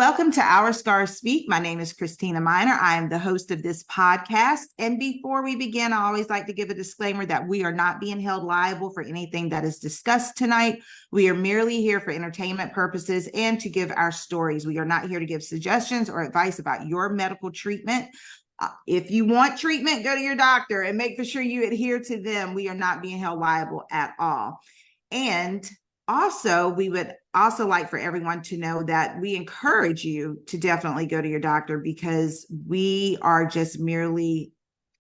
Welcome to Our Scars Speak. My name is Christina Miner. I am the host of this podcast. And before we begin, I always like to give a disclaimer that we are not being held liable for anything that is discussed tonight. We are merely here for entertainment purposes and to give our stories. We are not here to give suggestions or advice about your medical treatment. If you want treatment, go to your doctor and make sure you adhere to them. We are not being held liable at all. And also, we would also like for everyone to know that we encourage you to definitely go to your doctor because we are just merely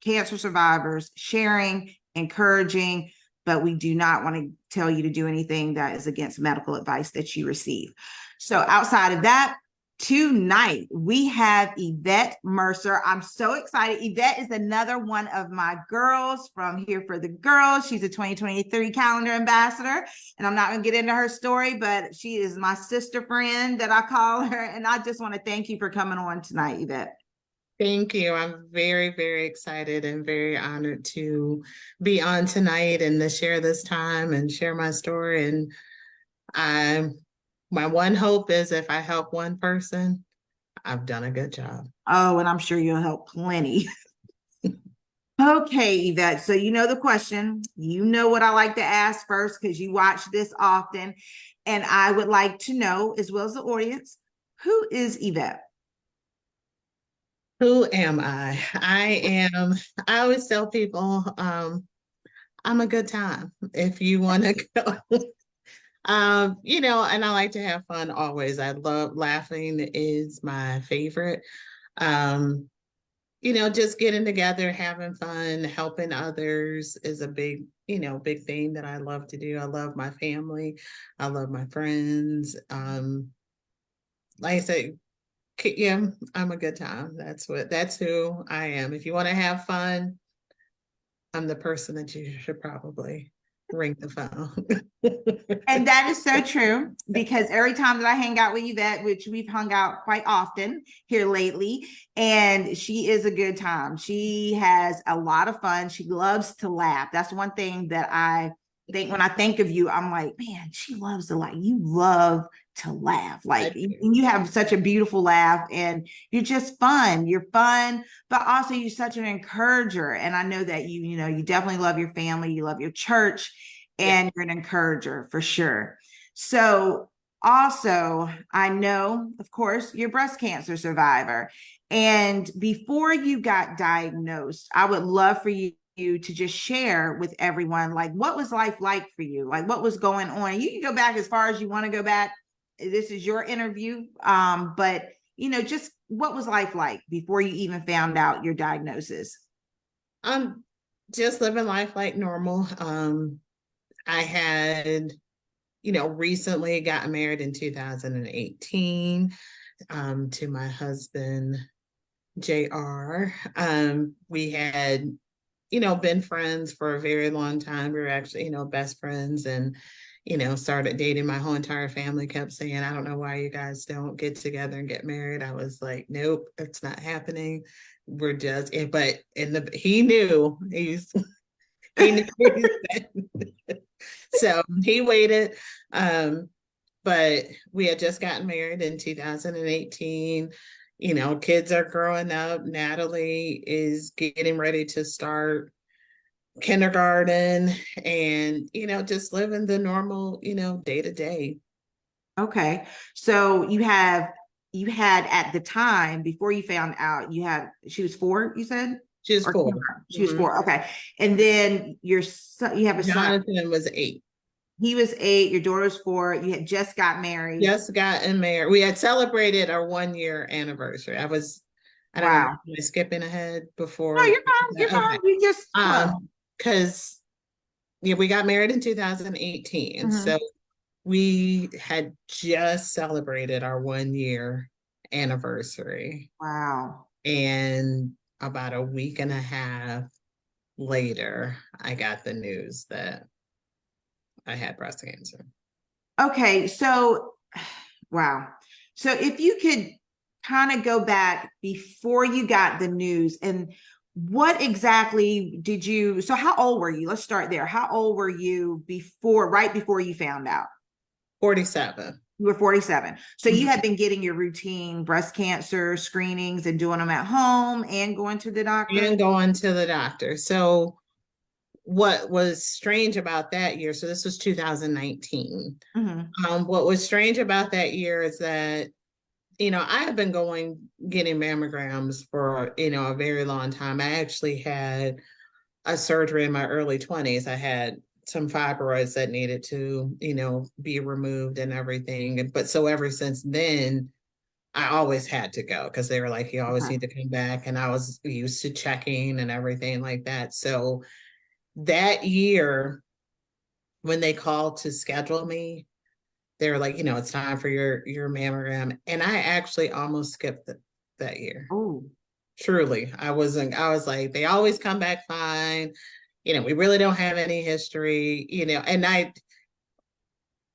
cancer survivors sharing, encouraging, but we do not want to tell you to do anything that is against medical advice that you receive. So outside of that, tonight we have Yvette Mercer. I'm so excited. Yvette is another one of my girls from Here for the Girls. She's a 2023 calendar ambassador, and I'm not going to get into her story, but she is my sister friend that I call her. And I just want to thank you for coming on tonight, Yvette. Thank you. I'm very, very excited and very honored to be on tonight and to share this time and share my story. And my one hope is if I help one person, I've done a good job. Oh, and I'm sure you'll help plenty. Okay, Yvette. So you know the question. You know what I like to ask first because you watch this often. And I would like to know, as well as the audience, who is Yvette? Who am I? I always tell people, I'm a good time. If you want to go. And I like to have fun always. I love laughing is my favorite. Just getting together, having fun, helping others is a big thing that I love to do. I love my family. I love my friends. Like I said, yeah, I'm a good time. That's who I am. If you want to have fun, I'm the person that you should probably ring the phone. And that is so true because every time that I hang out with Yvette, which we've hung out quite often here lately, and she is a good time. She has a lot of fun. She loves to laugh. That's one thing that I think when I think of you, I'm like, man, she loves to laugh. You love to laugh. Like you have such a beautiful laugh and you're just fun. You're fun, but also you're such an encourager. And I know that you definitely love your family. You love your church. And you're an encourager for sure. So also, I know, of course, you're a breast cancer survivor. And before you got diagnosed, I would love for you to just share with everyone, like, what was life like for you? Like, what was going on? You can go back as far as you want to go back. This is your interview. But, just what was life like before you even found out your diagnosis? Just living life like normal. I had, recently gotten married in 2018 to my husband, JR. We had, been friends for a very long time. We were actually, best friends and, started dating. My whole entire family kept saying, I don't know why you guys don't get together and get married. I was like, nope, it's not happening. We're just, he knew he knew so he waited. But we had just gotten married in 2018. Kids are growing up. Natalie is getting ready to start kindergarten and, just living the normal, day to day. Okay. So you had at the time before you found out she was 4, you said? She was 4. She was 4. Okay. And then your son, you have a son. Jonathan was 8. He was 8. Your daughter was 4. You had just got married. Just gotten married. We had celebrated our 1-year anniversary. I don't know, am I skipping ahead before? No, you're fine. You're fine. You just because we got married in 2018. Mm-hmm. So we had just celebrated our 1-year anniversary. Wow. And about a week and a half later, I got the news that I had breast cancer. Okay, so wow. So if you could kind of go back before you got the news and what exactly so how old were you? Let's start there. How old were you right before you found out? 47. You were 47. So you Mhm. had been getting your routine breast cancer screenings and doing them at home and going to the doctor? And going to the doctor. So what was strange about that year, so this was 2019. Mhm. What was strange about that year is that, I have been getting mammograms for, a very long time. I actually had a surgery in my early 20s. I had some fibroids that needed to, be removed and everything. But so ever since then, I always had to go because they were like, you always Okay. need to come back. And I was used to checking and everything like that. So that year, when they called to schedule me, they were like, it's time for your mammogram. And I actually almost skipped that year. Oh, Truly. I was like, they always come back fine. We really don't have any history, and I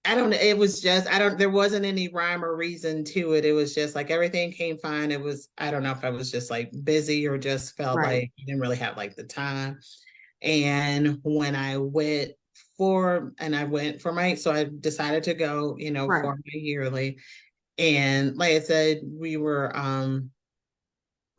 don't know. It was just, there wasn't any rhyme or reason to it. It was just like everything came fine. It was, I don't know if I was just like busy or just felt right. like I didn't really have like the time. And when I went for so I decided to go, Right. for my yearly. And like I said, we were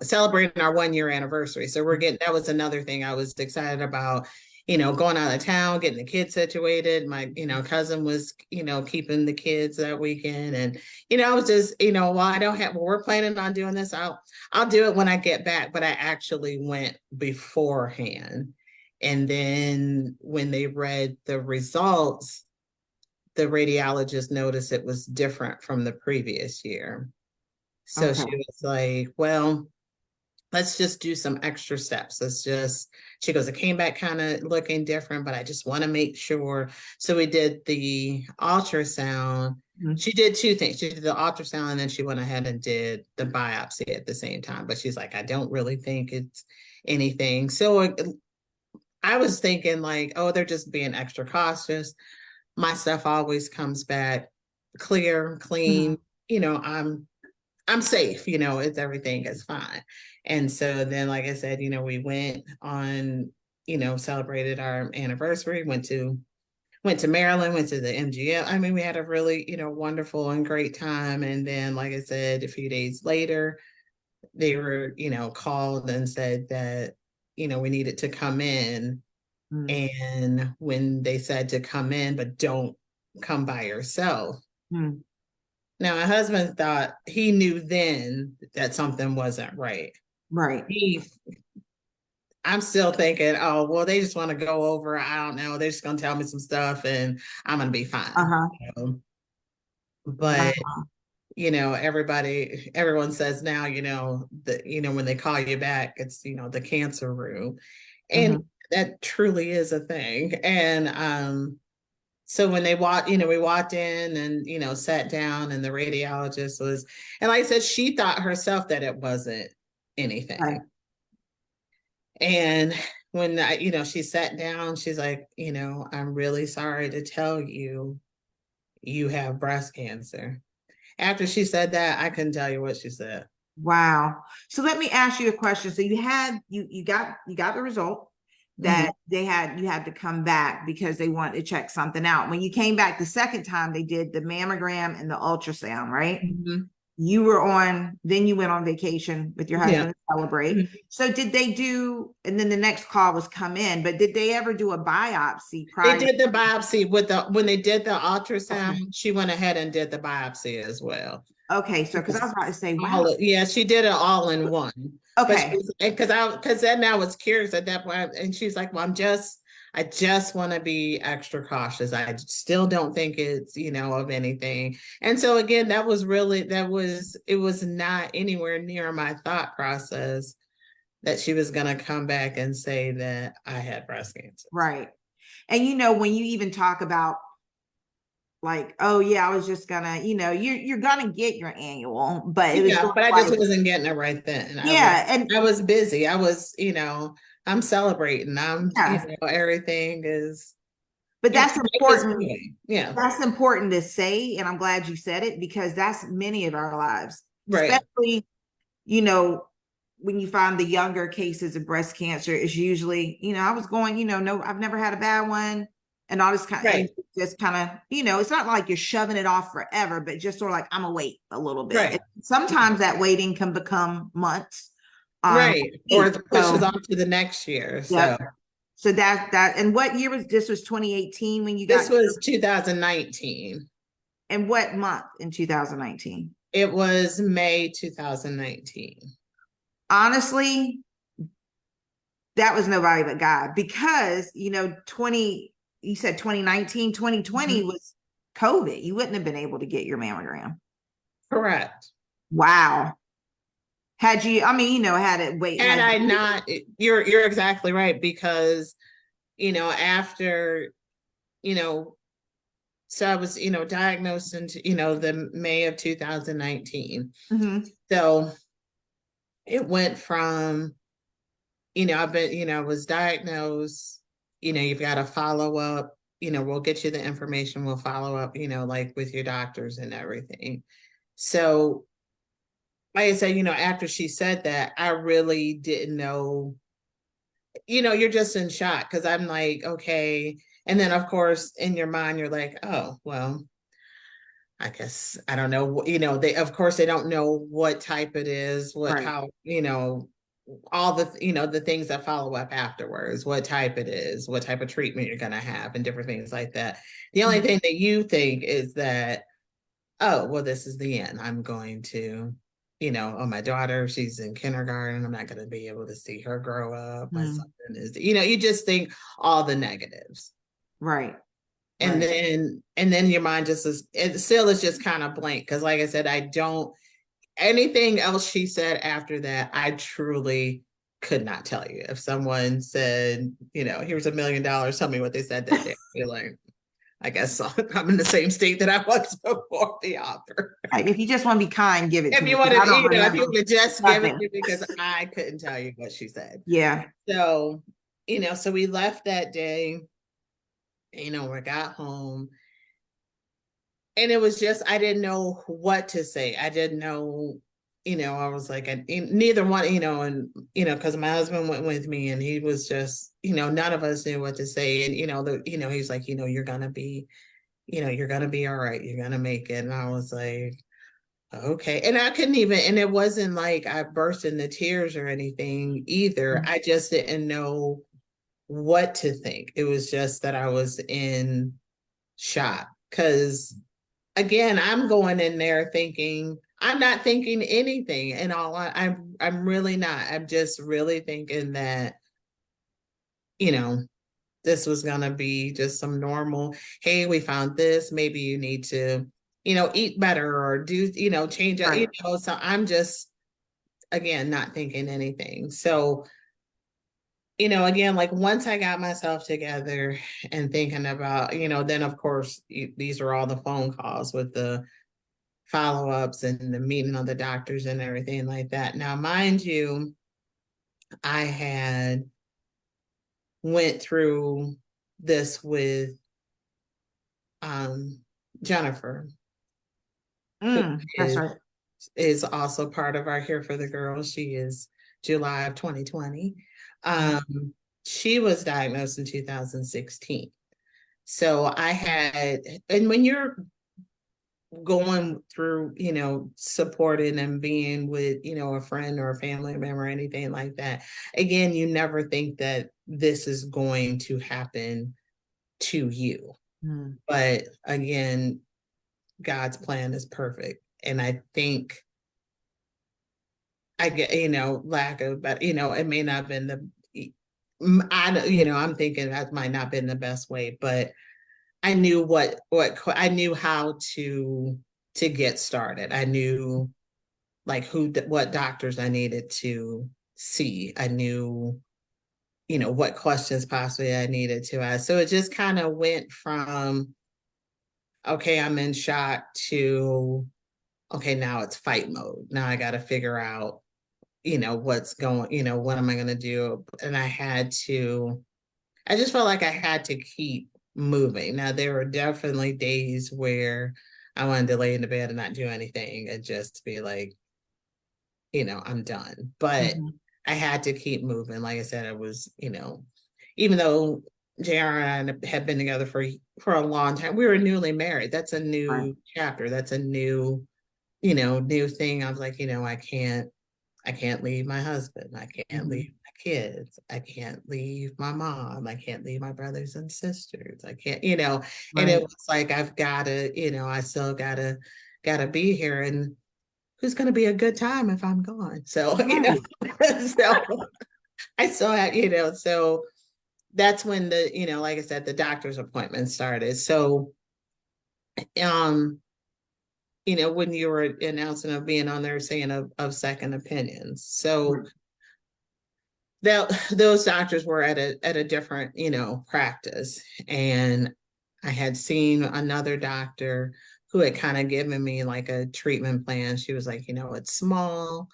celebrating our 1 year anniversary. So that was another thing I was excited about, going out of town, getting the kids situated. My, cousin was, keeping the kids that weekend. And, I was just, we're planning on doing this. I'll do it when I get back. But I actually went beforehand. And then when they read the results, the radiologist noticed it was different from the previous year. So Okay. she was like, well, let's just do some extra steps. She goes, it came back kind of looking different, but I just want to make sure. So we did the ultrasound. Mhm. She did two things. She did the ultrasound and then she went ahead and did the biopsy at the same time. But she's like, I don't really think it's anything. So I was thinking like, oh, they're just being extra cautious. My stuff always comes back clear, clean. Mhm. I'm safe, it's everything is fine. And so then, like I said, we went on, celebrated our anniversary, went to Maryland, went to the MGM. I mean, we had a really, wonderful and great time. And then, like I said, a few days later, they were, called and said that, we needed to come in. Mhm. And when they said to come in, but don't come by yourself. Mhm. Now, my husband thought he knew then that something wasn't right. Right. I'm still thinking, oh, well, they just want to go over. I don't know. They're just going to tell me some stuff and I'm going to be fine. Uh-huh. But, everyone says now, that, when they call you back, it's, the cancer room. And Mhm. that truly is a thing. And, so when we walked in and, sat down and the radiologist and like I said, she thought herself that it wasn't anything. Right. And when she sat down, she's like, I'm really sorry to tell you, you have breast cancer. After she said that, I couldn't tell you what she said. Wow. So let me ask you a question. So you got the result that Mhm. you had to come back because they wanted to check something out. When you came back the second time, they did the mammogram and the ultrasound, right? Mhm. Then you went on vacation with your Yeah. husband to celebrate. Mhm. So did they do, and then the next call was come in, but did they ever do a biopsy They prior? did the biopsy when they did the Okay. ultrasound, she went ahead and did the biopsy as well. Okay. So, because I was about to say, wow. Yeah, she did it all in one. But Okay. because then I was curious at that point, and she's like, "Well, I just want to be extra cautious. I still don't think it's of anything." And so again, it was not anywhere near my thought process that she was going to come back and say that I had breast cancer. Right. And when you even talk about like, oh yeah, I was just gonna, you're gonna get your annual, but it was Yeah, sort but of I like, just wasn't getting it right then. yeah, and I was busy. I'm celebrating. yeah, Everything is, but that's life is important. good. Yeah. That's important to say, and I'm glad you said it because that's many of our lives, Right. especially, you know, when you find the younger cases of breast cancer is usually, I was going, no, I've never had a bad one. and all this kind Right. of, just kind of, it's not like you're shoving it off forever, but just sort of like, I'm gonna wait a little bit. Right. Sometimes that waiting can become months. Right. Or it pushes So off to the next year. yeah. So So and what year was this? Was 2018 when you this got was 2019. and what month in 2019? It was May 2019. Honestly, that was nobody but God, because you said 2019, 2020 was COVID. You wouldn't have been able to get your mammogram. Correct. Wow. Had you, had it wait. And I not, you're exactly right, because, after, so I was, diagnosed in, the May of 2019. So it went from, I've been, was diagnosed, you've got to follow up, we'll get you the information, we'll follow up, like with your doctors and everything. So, like I said, after she said that, I really didn't know, you're just in shock, because I'm like, okay. And then, of course, in your mind, you're like, oh, well, I guess I don't know. They, of course, they don't know what type it is, Right. how, all the, the things that follow up afterwards, what type it is, what type of treatment you're going to have, and different things like that. The only thing that you think is that, oh, well, this is the end. I'm going to, oh, my daughter, she's in kindergarten. I'm not going to be able to see her grow up. My son is, you just think all the negatives. Right. And then your mind just is, it still is just kind of blank. Because like I said, I don't, anything else she said after that, I truly could not tell you. If someone said, here's $1 million, tell me what they said that day, I'd be like, I guess I'm in the same state that I was before the offer. If you just want to be kind, give it to me. If you want to just give it to me, because I couldn't tell you what she said. Yeah. So, so we left that day, we got home, and it was just, I didn't know what to say. I didn't know, I was like, neither one, and, because my husband went with me, and he was just, none of us knew what to say. And, he's like, you're going to be, you're going to be all right. You're going to make it. And I was like, okay. And I couldn't even, and it wasn't like I burst into tears or anything either. I just didn't know what to think. It was just that I was in shock, because again, I'm going in there thinking, I'm not thinking anything, and I'm really not. I'm just really thinking that, this was gonna be just some normal, hey, we found this, maybe you need to, eat better, or do, change it, Right. so I'm just, again, not thinking anything. So, again, like once I got myself together and thinking about, then of course, these are all the phone calls with the follow-ups and the meeting of the doctors and everything like that. Now, mind you, I had went through this with Jennifer, who That's right. is also part of our Here for the Girls. She is July of 2020. She was diagnosed in 2016. So I had, and when you're going through, supporting and being with, a friend or a family member or anything like that, again, you never think that this is going to happen to you. But again, God's plan is perfect. And I think I get, lack of, but, it may not have been I'm thinking that might not have been the best way, but I knew I knew how to get started. I knew like what doctors I needed to see. I knew, what questions possibly I needed to ask. So it just kind of went from, okay, I'm in shock, to, okay, now it's fight mode. Now I got to figure out, what's going, what am I going to do? And I just felt like I had to keep moving. Now, there were definitely days where I wanted to lay in the bed and not do anything and just be like, I'm done. But I had to keep moving. Like I said, it was, even though JR and I had been together for a long time. We were newly married. That's a Right. new chapter. That's a new, new thing. I was like, I can't leave my husband. I can't Mhm. leave my kids. I can't leave my mom. I can't leave my brothers and sisters. I can't, and it Right. was like I've gotta, I still gotta be here. And who's gonna be a good time if I'm gone? So, Right. so I still have, so that's when like I said, the doctor's appointment started. So um when you were announcing of being on there saying of second opinions. So Right. those doctors were at a different, practice. And I had seen another doctor who had kind of given me like a treatment plan. She was like, it's small.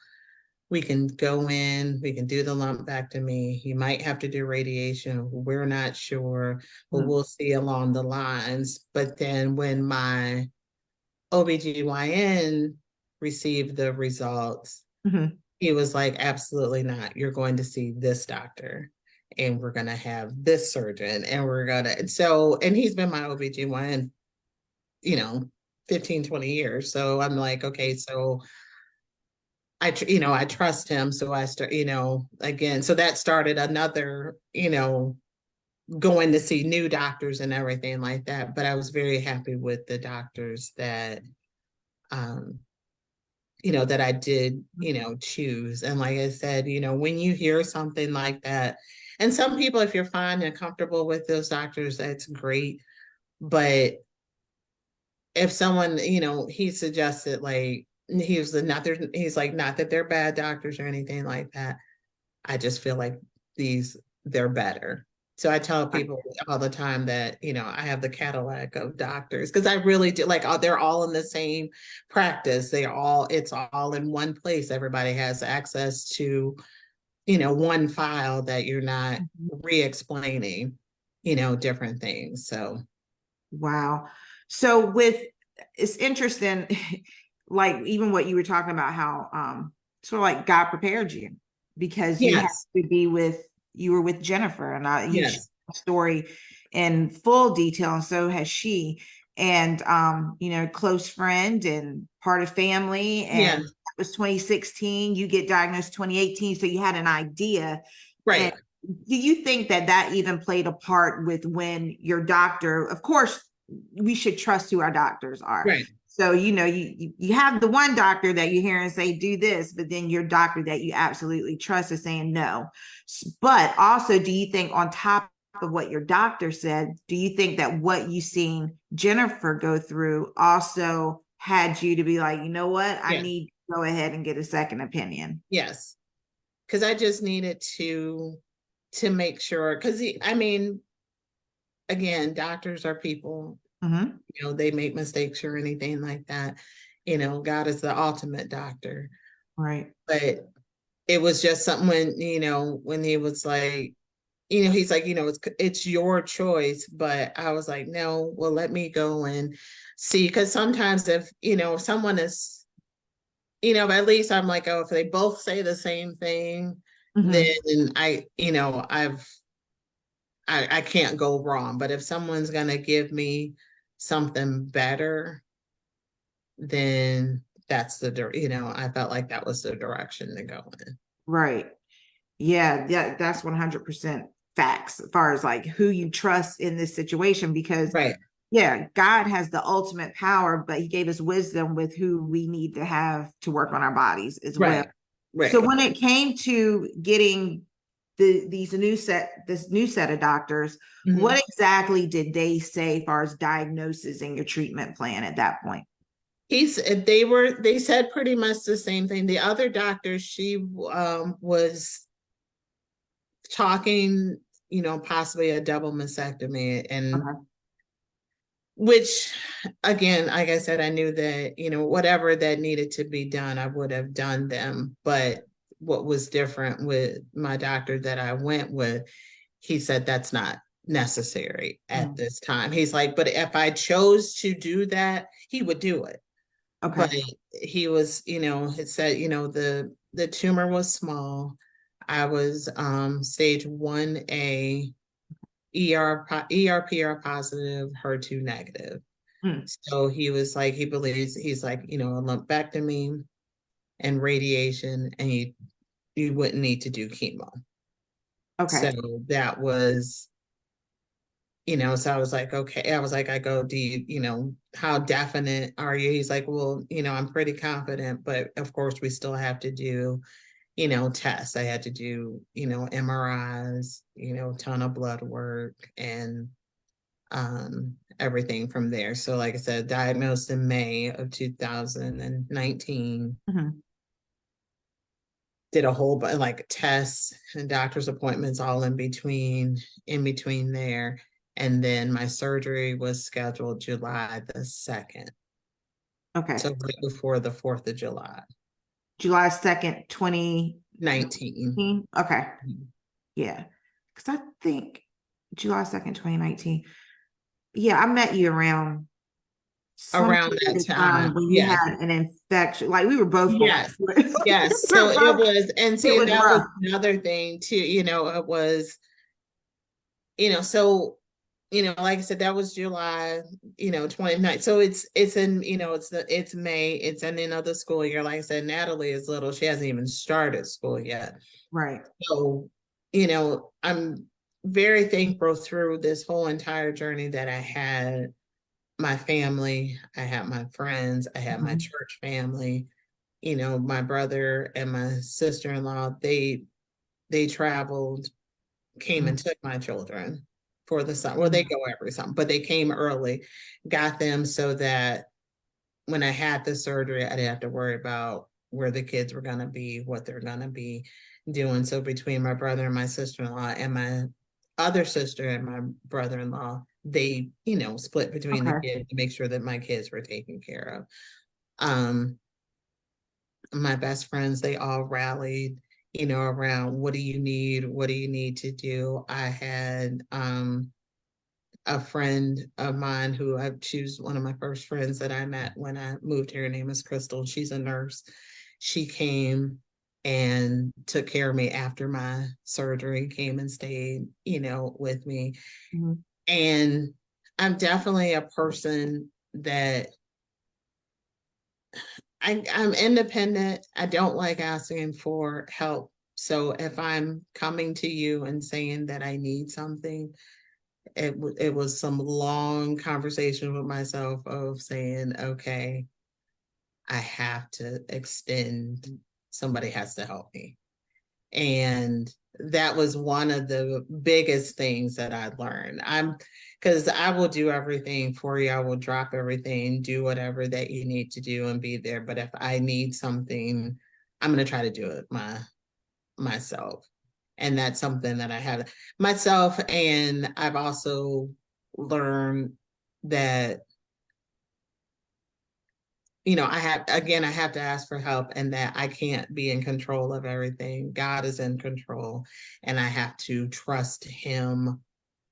We can go in, we can do the lumpectomy. You might have to do radiation. We're not sure, but Mhm. we'll see along the lines. But then when my OBGYN received the results, Mhm. he was like, absolutely not. You're going to see this doctor and we're going to have this surgeon and we're going to, and he's been my OBGYN, you know, 15, 20 years. So I'm like, okay, so I trust him. So I start, again, so that started another, going to see new doctors and everything like that. But I was very happy with the doctors um, that I did, choose. And like I said, when you hear something like that, and some people, if you're fine and comfortable with those doctors, that's great. But if someone, he suggested like he's like, not that they're bad doctors or anything like that. I just feel like they're better. So I tell Right. people all the time that, I have the Cadillac of doctors because I really do like, they're all in the same practice. It's all in one place. Everybody has access to, one file that you're not Mhm. re-explaining, different things. So Wow. So it's interesting, like even what you were talking about, how sort of like God prepared you because yes, you were with Jennifer, and you shared yes, the story in full detail, and so has she. And close friend and part of family, and yes, that was 2016. You get diagnosed 2018, so you had an idea. And right, do you think that that even played a part with when your doctor, of course, we should trust who our doctors are. right, So, you have the one doctor that you hear and say, do this, but then your doctor that you absolutely trust is saying no. But also, do you think on top of what your doctor said, do you think that what you seen Jennifer go through also had you to be like, you know what, I yeah, need to go ahead and get a second opinion? yes. Because I just needed to make sure, because I mean, again, doctors are people, Mm-hmm. they make mistakes or anything like that. God is the ultimate doctor. Right. But it was just something when, when he was like, he's like, it's your choice. But I was like, no, well, let me go and see. Because sometimes if someone is, at least I'm like, oh, if they both say the same thing, then Mm-hmm. I can't go wrong. But if someone's gonna give me something better, then I felt like that was the direction to go in. Right. Yeah, that's 100% facts as far as like who you trust in this situation, because Right, yeah, God has the ultimate power, but he gave us wisdom with who we need to have to work on our bodies as well. right, So right. when it came to getting this new set of doctors, Mhm. what exactly did they say as far as diagnosis and your treatment plan at that point? They said pretty much the same thing. The other doctor, she was talking, possibly a double mastectomy, and Okay. which again, like I said, I knew that, whatever that needed to be done, I would have done them. But what was different with my doctor that I went with, he said that's not necessary at Mhm. this time. He's like, but if I chose to do that, he would do it. But Okay. he was, had said, the tumor was small. I was stage 1A, ERPR positive, HER2 negative. Mm, So he was like, he believes, he's like, a lumpectomy and radiation, and you wouldn't need to do chemo. okay. So that was, so I was like, okay. I was like, I go, do you, how definite are you? He's like, well, I'm pretty confident, but of course we still have to do, tests. I had to do, MRIs, ton of blood work and everything from there. So like I said, diagnosed in May of 2019. Mhm. Did a whole bunch like tests and doctor's appointments all in between there. And then my surgery was scheduled July the 2nd. Okay. So right before the 4th of July. July 2nd, 2019. 19. Okay. Yeah. Because I think July 2nd, 2019. Yeah, I met you around some Around period that of time time. when you Yes. had an infection. Like we were both going Yes. through it. Yes. We So were it both- was, and it see, was that was rough. another thing too, it was, so like I said, that was July, 29th. So it's in, it's May, it's in another school year. Like I said, Natalie is little, she hasn't even started school yet. Right. So, I'm very thankful through this whole entire journey that I had my family, I had my friends, I had my Mhm. church family, my brother and my sister-in-law, they traveled, came and Mhm. took my children for the summer. Well, they go every summer, but they came early, got them so that when I had the surgery, I didn't have to worry about where the kids were going to be, what they're going to be doing. So between my brother and my sister-in-law and my other sister and my brother-in-law, they, split between the Okay. kids to make sure that my kids were taken care of. My best friends, they all rallied, around what do you need? What do you need to do? I had a friend of mine she was one of my first friends that I met when I moved here. Her name is Crystal. She's a nurse. She came and took care of me after my surgery, came and stayed, with me. Mhm. And I'm definitely a person that I'm independent. I don't like asking for help. So if I'm coming to you and saying that I need something, it was some long conversation with myself of saying, okay, I have to extend, somebody has to help me. And that was one of the biggest things that I learned. Because I will do everything for you. I will drop everything, do whatever that you need to do and be there. But if I need something, I'm going to try to do it myself. And that's something that I have myself. And I've also learned that, I have to ask for help, and that I can't be in control of everything. God is in control, and I have to trust him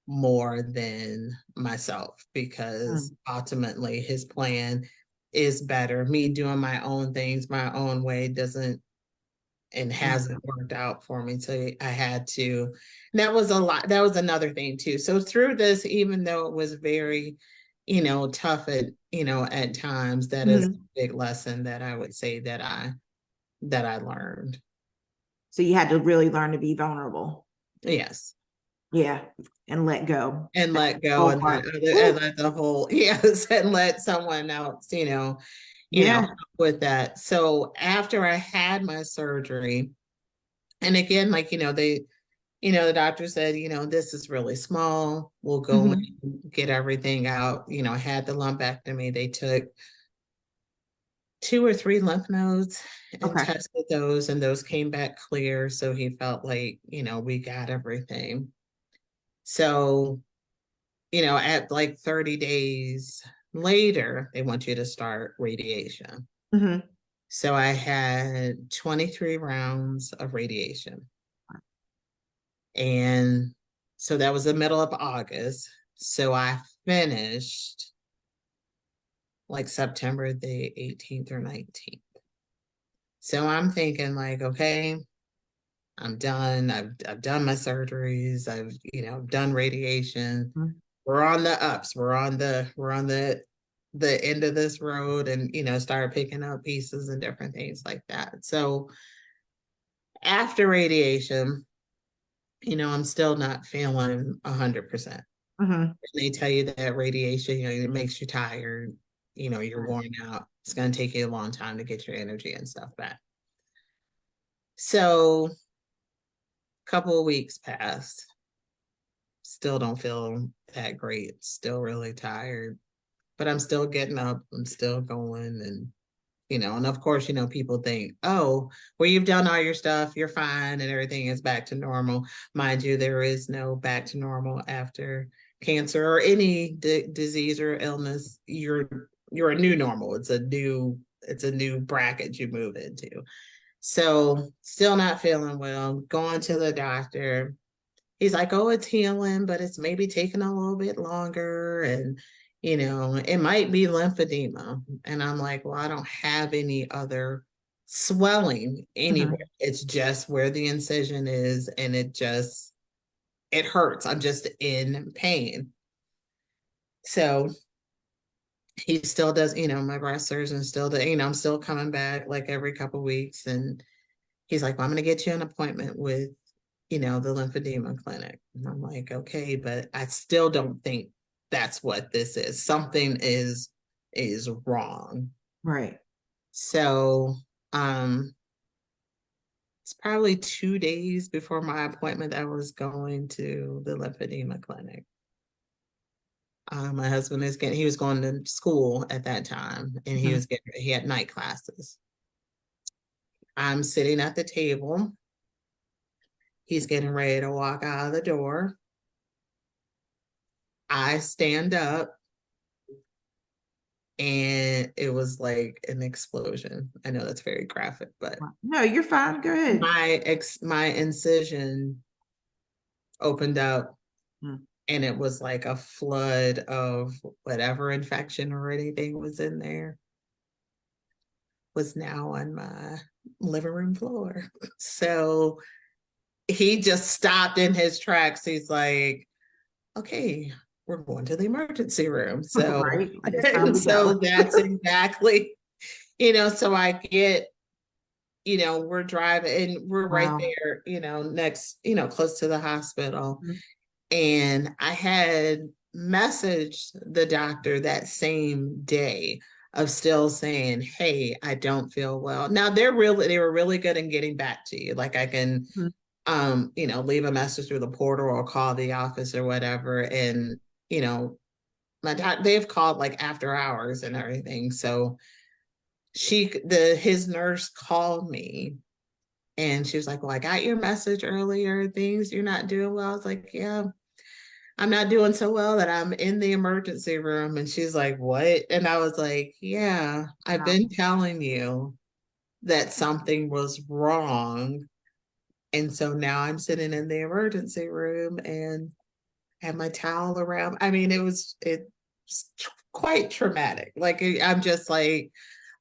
more than myself, because Mm. ultimately his plan is better. Me doing my own things my own way doesn't and hasn't worked out for me. So I had to, that was a lot. That was another thing too. So through this, even though it was very, tough at times, that is a Mhm. big lesson that I would say that I learned. So you had to really learn to be vulnerable. Yes. Yeah. And let go. And That let go whole and part. let the whole, yes, and let someone else, Yeah. with that. So after I had my surgery, and again, like, the doctor said, this is really small. We'll go Mhm. and get everything out. I had the lumpectomy. They took 2 or 3 lymph nodes and Okay. tested those, and those came back clear. So he felt like, we got everything. So, at like 30 days later, they want you to start radiation. Mhm. So I had 23 rounds of radiation. And so that was the middle of August. So I finished like September the 18th or 19th. So I'm thinking like, okay, I'm done. I've done my surgeries. I've, done radiation. Mhm. We're on the ups. We're on the end of this road, and start picking up pieces and different things like that. So after radiation, I'm still not feeling 100%. Mhm. They tell you that radiation, it makes you tired, you're Right. worn out. It's going to take you a long time to get your energy and stuff back. So a couple of weeks passed. Still don't feel that great. Still really tired, but I'm still getting up. I'm still going. And of course, people think, oh, well, you've done all your stuff, you're fine, and everything is back to normal. Mind you, there is no back to normal after cancer or any disease or illness. You're a new normal. It's a new bracket you move into. So still not feeling well. Going to the doctor. He's like, oh, it's healing, but it's maybe taking a little bit longer. And, it might be lymphedema. And I'm like, well, I don't have any other swelling anywhere. Mhm. It's just where the incision is. And it hurts. I'm just in pain. So he still does, my breast surgeon still does, I'm still coming back like every couple of weeks. And he's like, well, I'm going to get you an appointment with the lymphedema clinic. And I'm like, okay, but I still don't think that's what this is. Something is wrong. Right. So it's probably 2 days before my appointment I was going to the lymphedema clinic. My husband he was going to school at that time, and Mhm. he had night classes. I'm sitting at the table. He's getting ready to walk out of the door. I stand up, and it was like an explosion. I know that's very graphic, but No, you're fine. Go ahead. my incision opened up, Mm. and it was like a flood of whatever infection or anything was in there was now on my living room floor. So he just stopped in his tracks. He's like, okay, we're going to the emergency room. So Right. It's time to so go. that's exactly, so I get, we're driving and we're right Wow. there, next, close to the hospital. Mhm. And I had messaged the doctor that same day of still saying, hey, I don't feel well. Now they were really good in getting back to you. Like I can Mhm. leave a message through the portal or call the office or whatever. And, you know, they've called like after hours and everything. So his nurse called me, and she was like, well, I got your message earlier. Things you're not doing well. I was like, yeah, I'm not doing so well that I'm in the emergency room. And she's like, what? And I was like, yeah, I've Wow. been telling you that something was wrong. And so now I'm sitting in the emergency room and have my towel around. I mean, it's quite traumatic. Like I'm just like,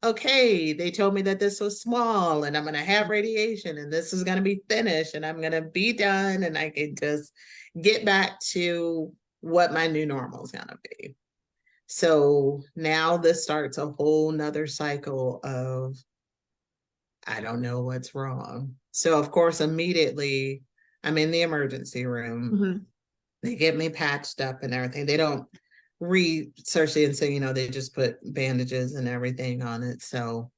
okay, they told me that this was small and I'm going to have radiation and this is going to be finished and I'm going to be done and I can just get back to what my new normal is going to be. So now this starts a whole nother cycle of, I don't know what's wrong. So of course, immediately I'm in the emergency room. Mhm. They get me patched up and everything. They don't research it and say, they just put bandages and everything on it. So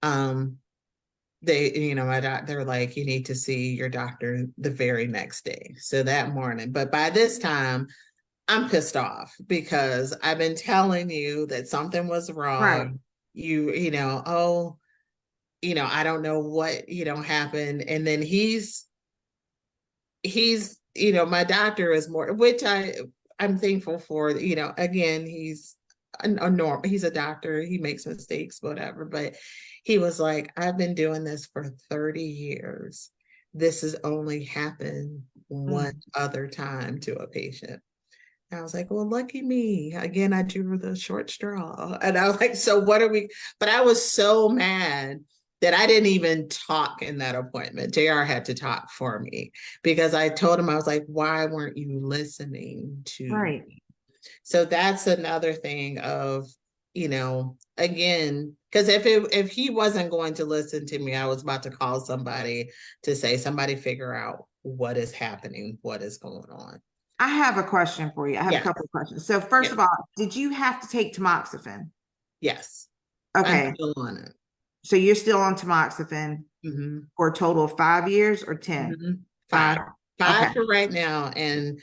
um they, they're like, you need to see your doctor the very next day. So that morning, but by this time, I'm pissed off because I've been telling you that something was Right. wrong. Oh, I don't know what, happened. And then he's, my doctor is more, which I'm thankful for, again, he's a norm, he's a doctor, he makes mistakes, whatever. But he was like, I've been doing this for 30 years. This has only happened one Mm. other time to a patient. And I was like, well, lucky me. Again, I drew the short straw. And I was like, so what are we? But I was so mad that I didn't even talk in that appointment. JR had to talk for me because I told him, I was like, why weren't you listening to Right. me? So that's another thing of, again, because if he wasn't going to listen to me, I was about to call somebody to say, somebody figure out what is happening, what is going on. I have a question for you. I have a Yes. couple of questions. So first of all, did you have to take tamoxifen? Yes. Okay. I'm still on it. So you're still on tamoxifen for a total of 5 years or 10? 5. 5 Okay. for right now, and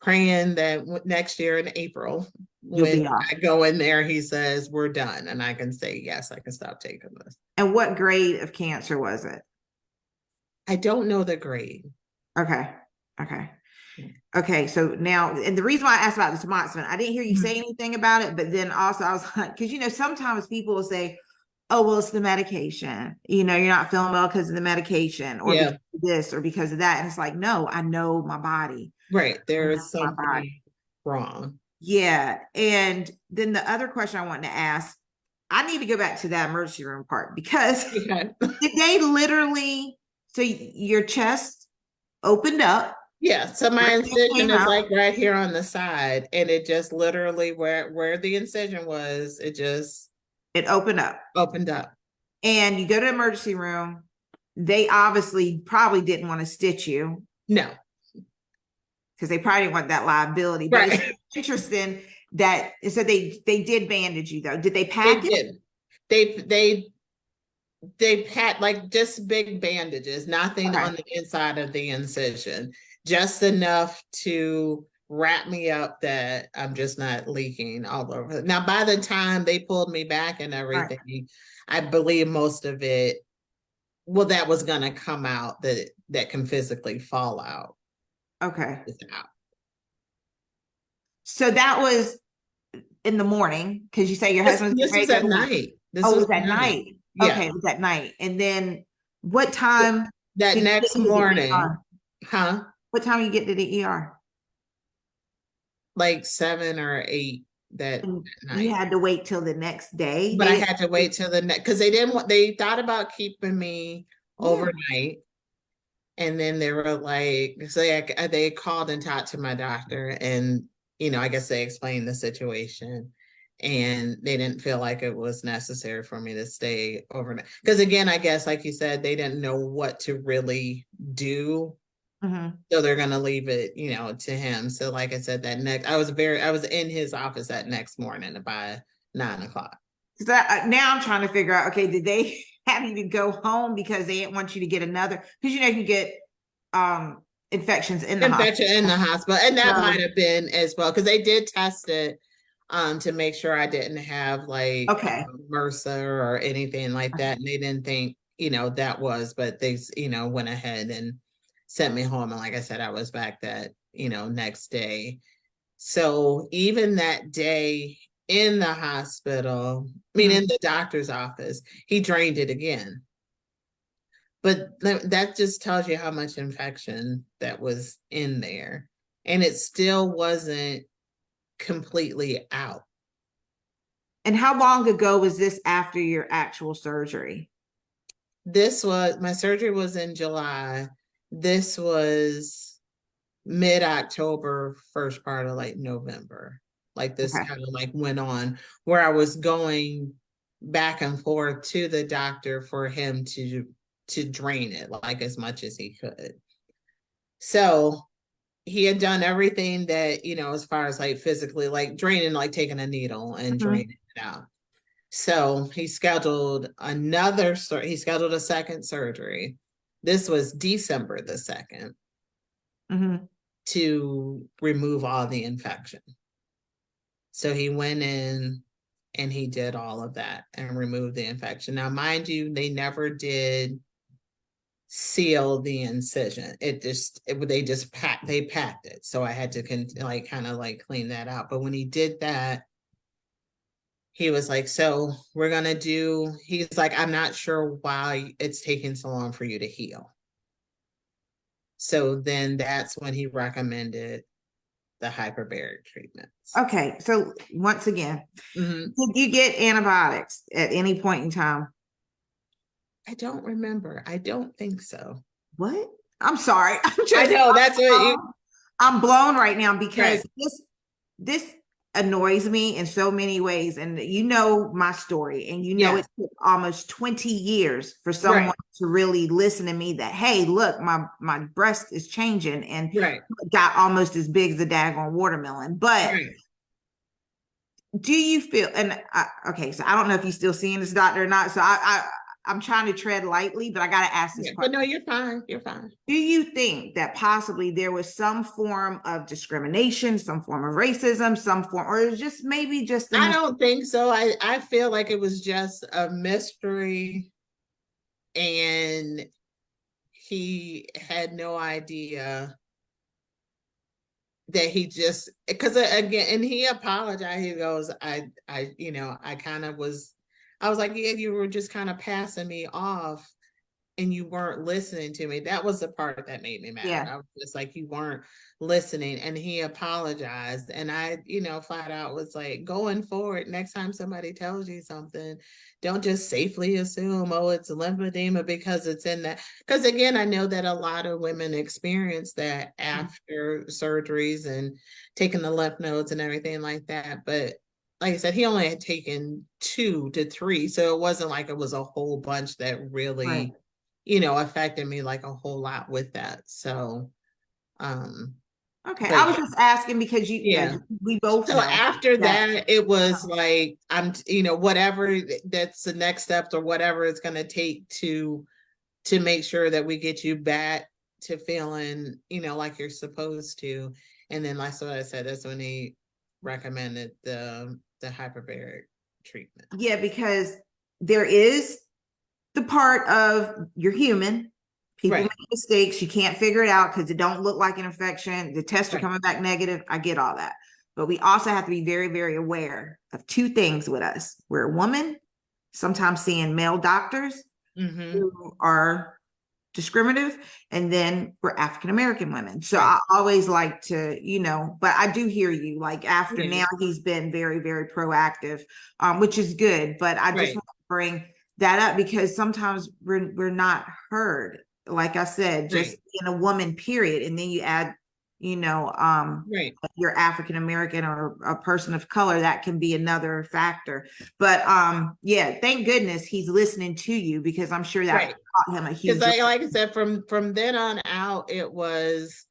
praying that next year in April, You'll when be off. I go in there, he says we're done, and I can say yes, I can stop taking this. And what grade of cancer was it? I don't know the grade. Okay. Okay. Okay. So now, and the reason why I asked about the tamoxifen, I didn't hear you say anything about it, but then also I was like, because sometimes people will say, oh, well, it's the medication. You're not feeling well because of the medication or because of this or because of that. And it's like, no, I know my body. Right. There is something wrong. Yeah. And then the other question I wanted to ask, I need to go back to that emergency room part because did they literally, so your chest opened up? Yeah. So my incision is like right here on the side, and it just literally where the incision was, it opened up. Opened up. And you go to the emergency room. They obviously probably didn't want to stitch you. No. Because they probably didn't want that liability. But it's interesting that so they did bandage you though. Did they pack it? They pat like just big bandages, nothing on the inside of the incision, just enough to wrap me up that I'm just not leaking all over. Now, by the time they pulled me back and everything, I believe most of it, well, that was going to come out, that can physically fall out. Okay. So that was in the morning, because you say your husband this was at night. It was at night. Yeah. Okay, it was at night. And then what time? That next morning. Huh? What time you get to the ER? Like 7 or 8 that night. You had to wait till the next day. But I had to wait till the next, because they thought about keeping me overnight. And then they were like, so they called and talked to my doctor, and I guess they explained the situation, and they didn't feel like it was necessary for me to stay overnight. Because again, I guess, like you said, they didn't know what to really do. So they're going to leave it, to him. So like I said, I was in his office that next morning by 9:00. So now I'm trying to figure out, okay, did they have you to go home because they didn't want you to get another, because you can get infections in the hospital. And that might have been as well, because they did test it to make sure I didn't have like Mercer or anything like that, and they didn't think that was, but they went ahead and sent me home, and like I said, I was back that next day. So even that day in the hospital, in the doctor's office, he drained it again. But that just tells you how much infection that was in there. And it still wasn't completely out. And how long ago was this after your actual surgery? My surgery was in July. This was mid-October, first part of like November. Like this kind of like went on, where I was going back and forth to the doctor for him to drain it like as much as he could. So he had done everything that, as far as like physically, like draining, like taking a needle and draining it out. So he scheduled a second surgery. This was December the 2nd to remove all the infection. So he went in and he did all of that and removed the infection. Now, mind you, they never did seal the incision. They packed it. So I had to kind of clean that out. But when he did that, he was like, so he's like, I'm not sure why it's taking so long for you to heal. So then that's when he recommended the hyperbaric treatments. Okay. So once again, did you get antibiotics at any point in time? I don't remember. I don't think so. What? I'm sorry. I know that's what you, I'm blown right now because right. this annoys me in so many ways. And you know my story, and you know it Yes, took almost 20 years for someone right, to really listen to me that, hey, look, my breast is changing and right, got almost as big as a daggone watermelon. But right. do you feel, and okay, so I don't know if you're still seeing this doctor or not. So I'm trying to tread lightly, but I got to ask this Yeah, question. but no, you're fine. You're fine. Do you think that possibly there was some form of discrimination, some form of racism, some form, or just maybe just a I don't think so. I feel like it was just a mystery, and he had no idea that he just, because again, and he apologized. He goes, I kind of was, I was like, yeah, you were just kind of passing me off and you weren't listening to me. That was the part that made me mad. yeah. I was just like, you weren't listening. And he apologized. And I, flat out was like, going forward, next time somebody tells you something, don't just safely assume, oh, it's lymphedema because it's in that. Because again, I know that a lot of women experience that after surgeries and taking the lymph nodes and everything like that. But like I said, he only had taken 2 to 3. So it wasn't like it was a whole bunch that Right. really affected me like a whole lot with that. So, um, Okay. but I was just asking because yeah. we both So know after that. that, it was like, whatever that's the next steps or whatever it's going to take to make sure that we get you back to feeling, like you're supposed to. And then, like what I said, that's when he recommended the hyperbaric treatment. Yeah, because there is the part of you're human. People Right. make mistakes. You can't figure it out because it don't look like an infection. The tests are Right. coming back negative. I get all that. But we also have to be very, very aware of 2 things with us. We're a woman, sometimes seeing male doctors Mm-hmm. who are discriminative, and then we're African American women. So Right. I always like to, but I do hear you. Like after Yeah. now, he's been very, very proactive, which is good. But I just Right. want to bring that up because sometimes we're not heard. Like I said, just Right. in a woman, period, and then you add, you know, um, Right. you're African American or a person of color, that can be another factor. But yeah, thank goodness he's listening to you because I'm sure that Right. taught him a Because huge. like I said, from then on out, it was,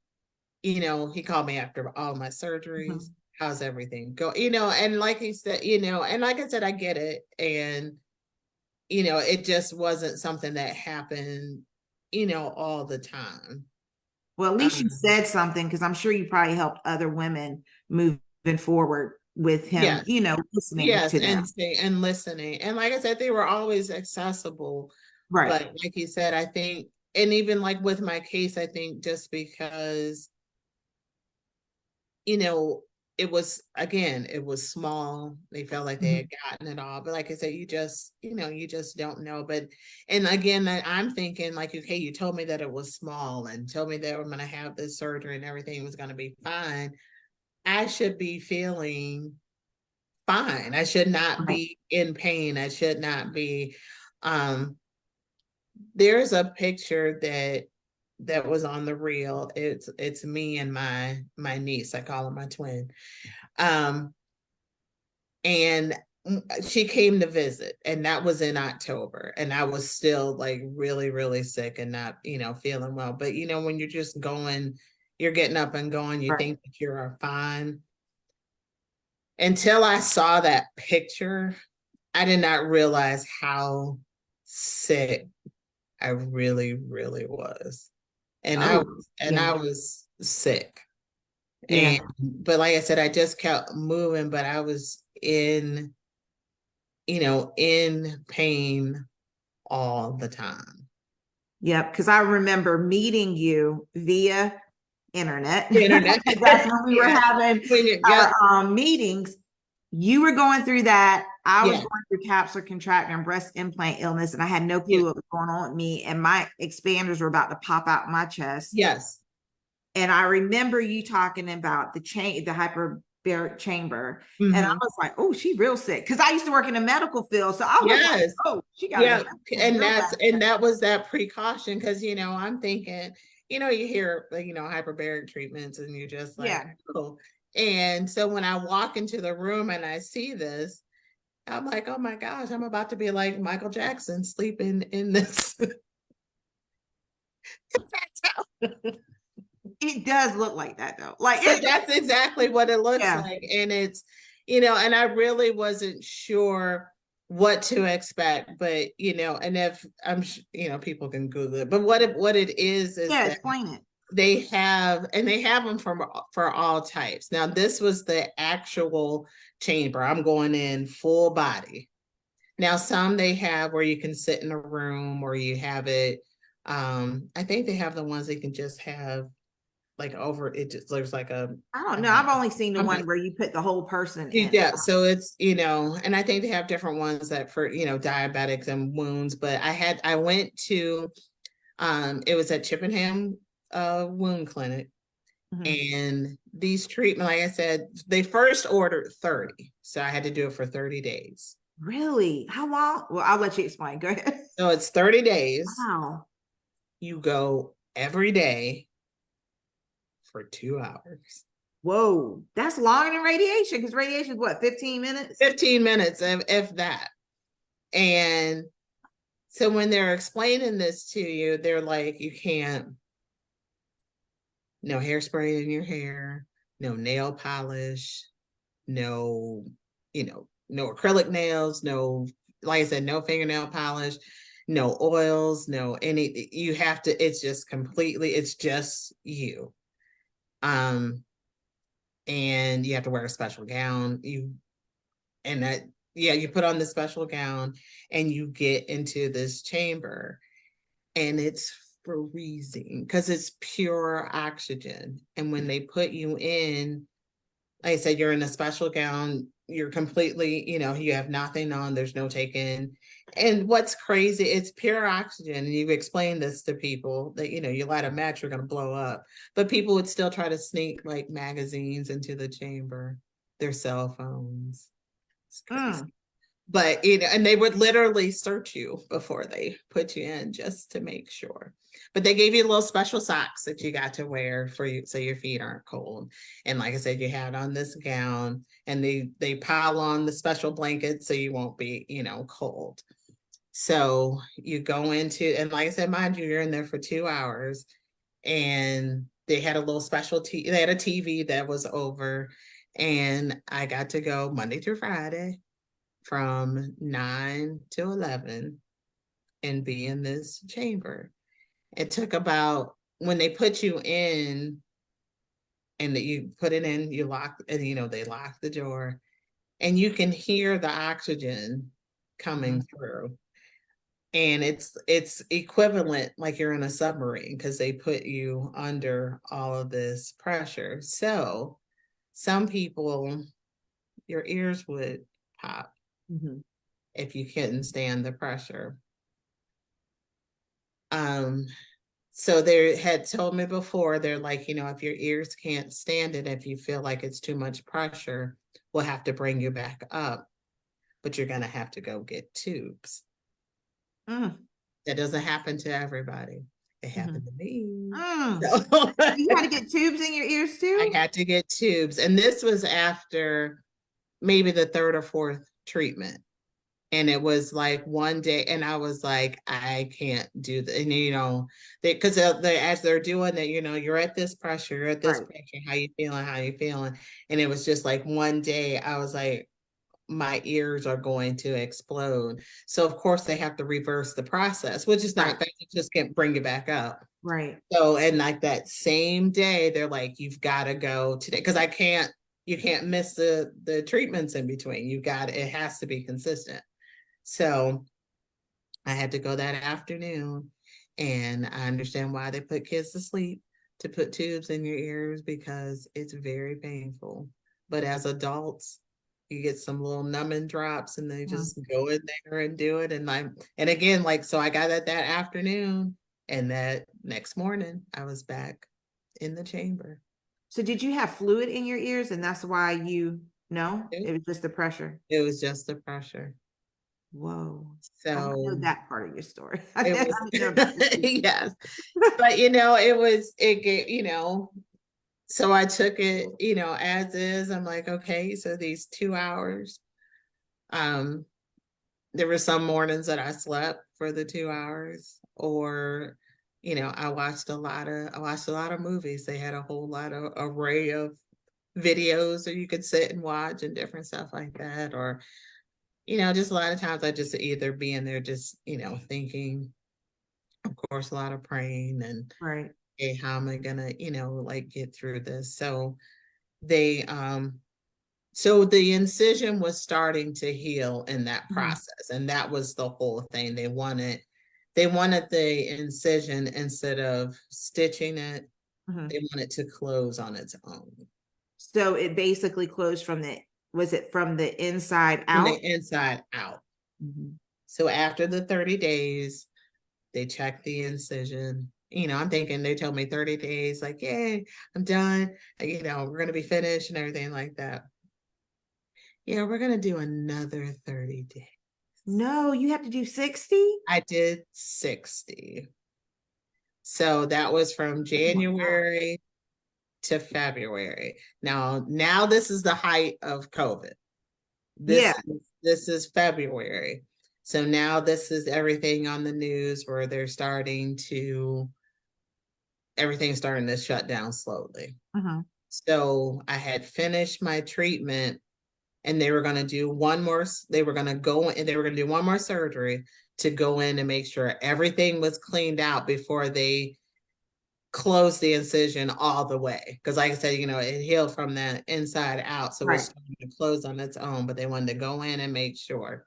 he called me after all my surgeries. Mhm. How's everything go? And like he said, and like I said, I get it. And, it just wasn't something that happened, all the time. Well, at least you Um, said something because I'm sure you probably helped other women moving forward with him, yes, listening yes, to them. and listening. And like I said, they were always accessible. Right. But like you said, I think, and even like with my case, I think just because you know, it was small. They felt like they Mhm. had gotten it all. But like I said, you just don't know. But and again, I'm thinking like, okay, you told me that it was small and told me that I'm gonna have this surgery and everything was gonna be fine. I should be feeling fine. I should not Right. be in pain. I should not be um there's a picture that was on the reel. It's me and my niece. I call her my twin. Um, and she came to visit, and that was in October, and I was still like really, really sick and not, feeling well. But when you're just going, you're getting up and going, you Right. think that you're fine. Until I saw that picture, I did not realize how sick I really, really was. And I Oh, was and yeah. I was sick. Yeah. And but like I said, I just kept moving, but I was in pain all the time. Yep. Because I remember meeting you via internet. The internet. That's when we were Yeah. having When you our got meetings. You were going through that. I was yeah, going through capsular contracture and breast implant illness, and I had no yeah, clue what was going on with me. And my expanders were about to pop out my chest. yes. And I remember you talking about the hyperbaric chamber. And I Mhm. was like, oh, she real sick. Cause I used to work in the medical field. So I was like, Yes. oh, she got Yeah. infection And real bad. that was that precaution. Cause I'm thinking, you hear like, hyperbaric treatments and you're just like, Yeah. oh. And so when I walk into the room and I see this, I'm like, oh my gosh, I'm about to be like Michael Jackson sleeping in this. It does look like that though. Like But that's exactly what it looks yeah. like. And it's, and I really wasn't sure what to expect, but and if people can Google it, but what it is Yeah, that explain it. they have them for all types. Now, this was the actual chamber. I'm going in full body. Now, some they have where you can sit in a room or you have it. I think they have the ones they can just have like over it. Just looks like a. I don't know. I've only seen the I'm one like, where you put the whole person in. yeah, so it's and I think they have different ones that for diabetics and wounds. But I went to it was at Chippenham wound clinic, Mhm. and these treatment, like I said, they first ordered 30, so I had to do it for 30 days. Really? How long? Well, I'll let you explain. Go ahead. So it's 30 days. Wow. You go every day for 2 hours. Whoa. That's longer than radiation because radiation is what, 15 minutes? 15 minutes, if that. And so when they're explaining this to you, they're like, you can't, no hairspray in your hair, no nail polish, no, no acrylic nails, no, like I said, no fingernail polish, no oils, no any, you have to, it's just completely, it's just you. Um, and you have to wear a special gown. And that, yeah, you put on the special gown and you get into this chamber and it's freezing because it's pure oxygen. And when they put you in, like I said, you're in a special gown, you're completely, you have nothing on, there's no taking. And what's crazy, it's pure oxygen. And you've explained this to people that, you light a match, you're going to blow up. But people would still try to sneak like magazines into the chamber, their cell phones. It's crazy. Mm. But and they would literally search you before they put you in just to make sure. But they gave you little special socks that you got to wear for you so your feet aren't cold. And like I said, you had on this gown and they pile on the special blanket so you won't be, cold. So you go into, and like I said, mind you, you're in there for 2 hours, and they had a little special they had a TV that was over, and I got to go Monday through Friday from 9 to 11 and be in this chamber. It took about, when they put you in and that you put it in, you lock, and they lock the door and you can hear the oxygen coming through. And it's equivalent like you're in a submarine because they put you under all of this pressure. So some people, your ears would pop if you couldn't stand the pressure. So they had told me before, they're like, if your ears can't stand it, if you feel like it's too much pressure, we'll have to bring you back up, but you're going to have to go get tubes. That doesn't happen to everybody. It happened to me. So, You had to get tubes in your ears too? I had to get tubes. And this was after maybe the third or fourth treatment. And it was like one day, and I was like, I can't do that. And because as they're doing that, you're at this pressure, you're at this pressure. How you feeling? How you feeling? And it was just like one day, I was like, my ears are going to explode. So of course they have to reverse the process, which is not bad. Just can't bring it back up. Right. So, and like that same day, they're like, you've got to go today because you can't miss the treatments in between. It has to be consistent. So I had to go that afternoon, and I understand why they put kids to sleep, to put tubes in your ears, because it's very painful. But as adults, you get some little numbing drops and they just go in there and do it. And again, so I got it that afternoon, and that next morning I was back in the chamber. So did you have fluid in your ears and that's why no, it was just the pressure? It was just the pressure. Whoa. I didn't know So that part of your story. it I was, didn't know about this. yes. But, it gave, so I took it, as is. I'm like, okay, so these 2 hours, um, there were some mornings that I slept for the 2 hours, or, I watched a lot of movies. They had a whole lot of array of videos that you could sit and watch and different stuff like that. Or, just a lot of times I just either be in there just, thinking, of course, a lot of praying and, Right. hey, how am I gonna, like get through this? So they so the incision was starting to heal in that process, and that was the whole thing. They wanted the incision, instead of stitching it, they wanted to close on its own. So it basically closed was it from the inside From out? the inside out. Mhm. So after the 30 days, they checked the incision. I'm thinking they told me 30 days, like, yay, I'm done. We're gonna be finished and everything like that. Yeah, we're gonna do another 30 days. No, you have to do 60? I did 60. So that was from Oh my God. January to February. Now this is the height of COVID. Yeah. This is February. So now this is everything on the news where everything's starting to shut down slowly. So I had finished my treatment, and they were going to do one more. They were going to go and they were going to do one more surgery to go in and make sure everything was cleaned out before they closed the incision all the way. Because, like I said, it healed from the inside out, so it's starting to close on its own. But they wanted to go in and make sure.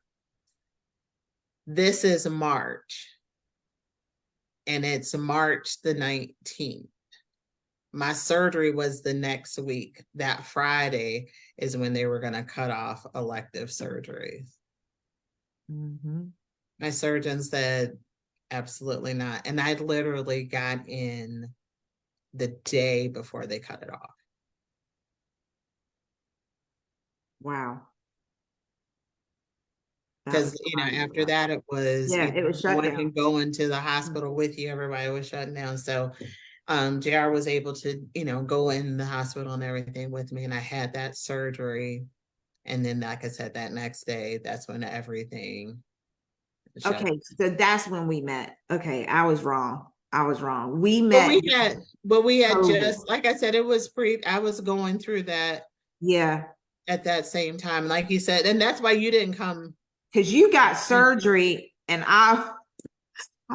This is March, and it's March the 19th. My surgery was the next week. That Friday is when they were going to cut off elective surgeries. My surgeon said, absolutely not. And I literally got in the day before they cut it off. Wow. Because, after that, it was, it was no shut one down. can go into the hospital with you. Everybody was shutting down. So JR was able to, go in the hospital and everything with me. And I had that surgery. And then, like I said, that next day, that's when everything shut. Okay, so that's when we met. Okay, I was wrong. We But met. we had COVID. just, like I said, I was going through that. Yeah. At that same time, like you said, and that's why you didn't come. Because you got surgery and I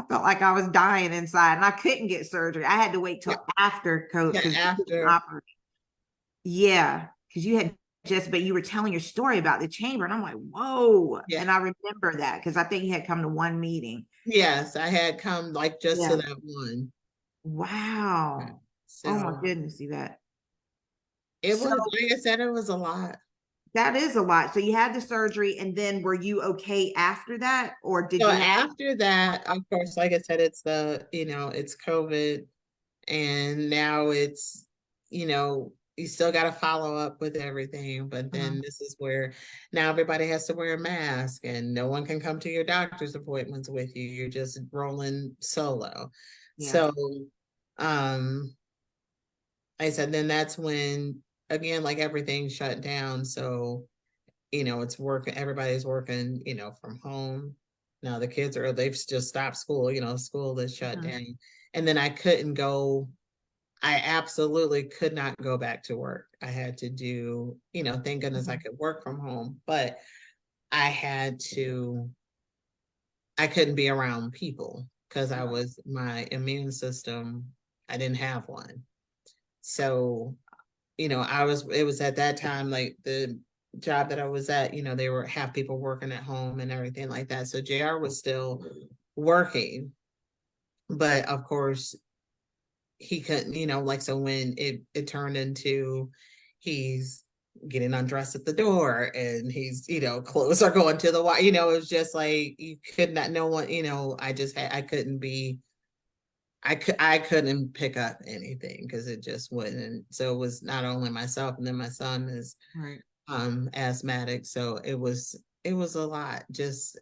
felt like I was dying inside and I couldn't get surgery. I had to wait till after COVID. Yeah, because you had but you were telling your story about the chamber, and I'm like, whoa. Yeah. And I remember that because I think you had come to one meeting. Yes, I had come like just to that one. Wow. So, oh my goodness, Yvette. It was, like I said, it was a lot. That is a lot. So you had the surgery, and then were you okay after that, or did So you? after that, of course, like I said, it's it's COVID, and now it's, you still got to follow up with everything. But then this is where now everybody has to wear a mask, and no one can come to your doctor's appointments with you. You're just rolling solo. Yeah. So, I said, then that's when, again, like everything shut down. So, it's working, everybody's working, from home. Now the kids they've just stopped school, school is shut down. And then I couldn't go, I absolutely could not go back to work. I had to do, thank goodness I could work from home, but I couldn't be around people because my immune system, I didn't have one. So, it was at that time, like the job that I was at, they were have people working at home and everything like that. So JR was still working, but of course he couldn't, like, so when it turned into he's getting undressed at the door and he's, clothes are going to the wall, it was just like you could not, no one, I couldn't be I couldn't pick up anything because it just wouldn't. So it was not only myself, and then my son is Right. asthmatic. So it was a lot just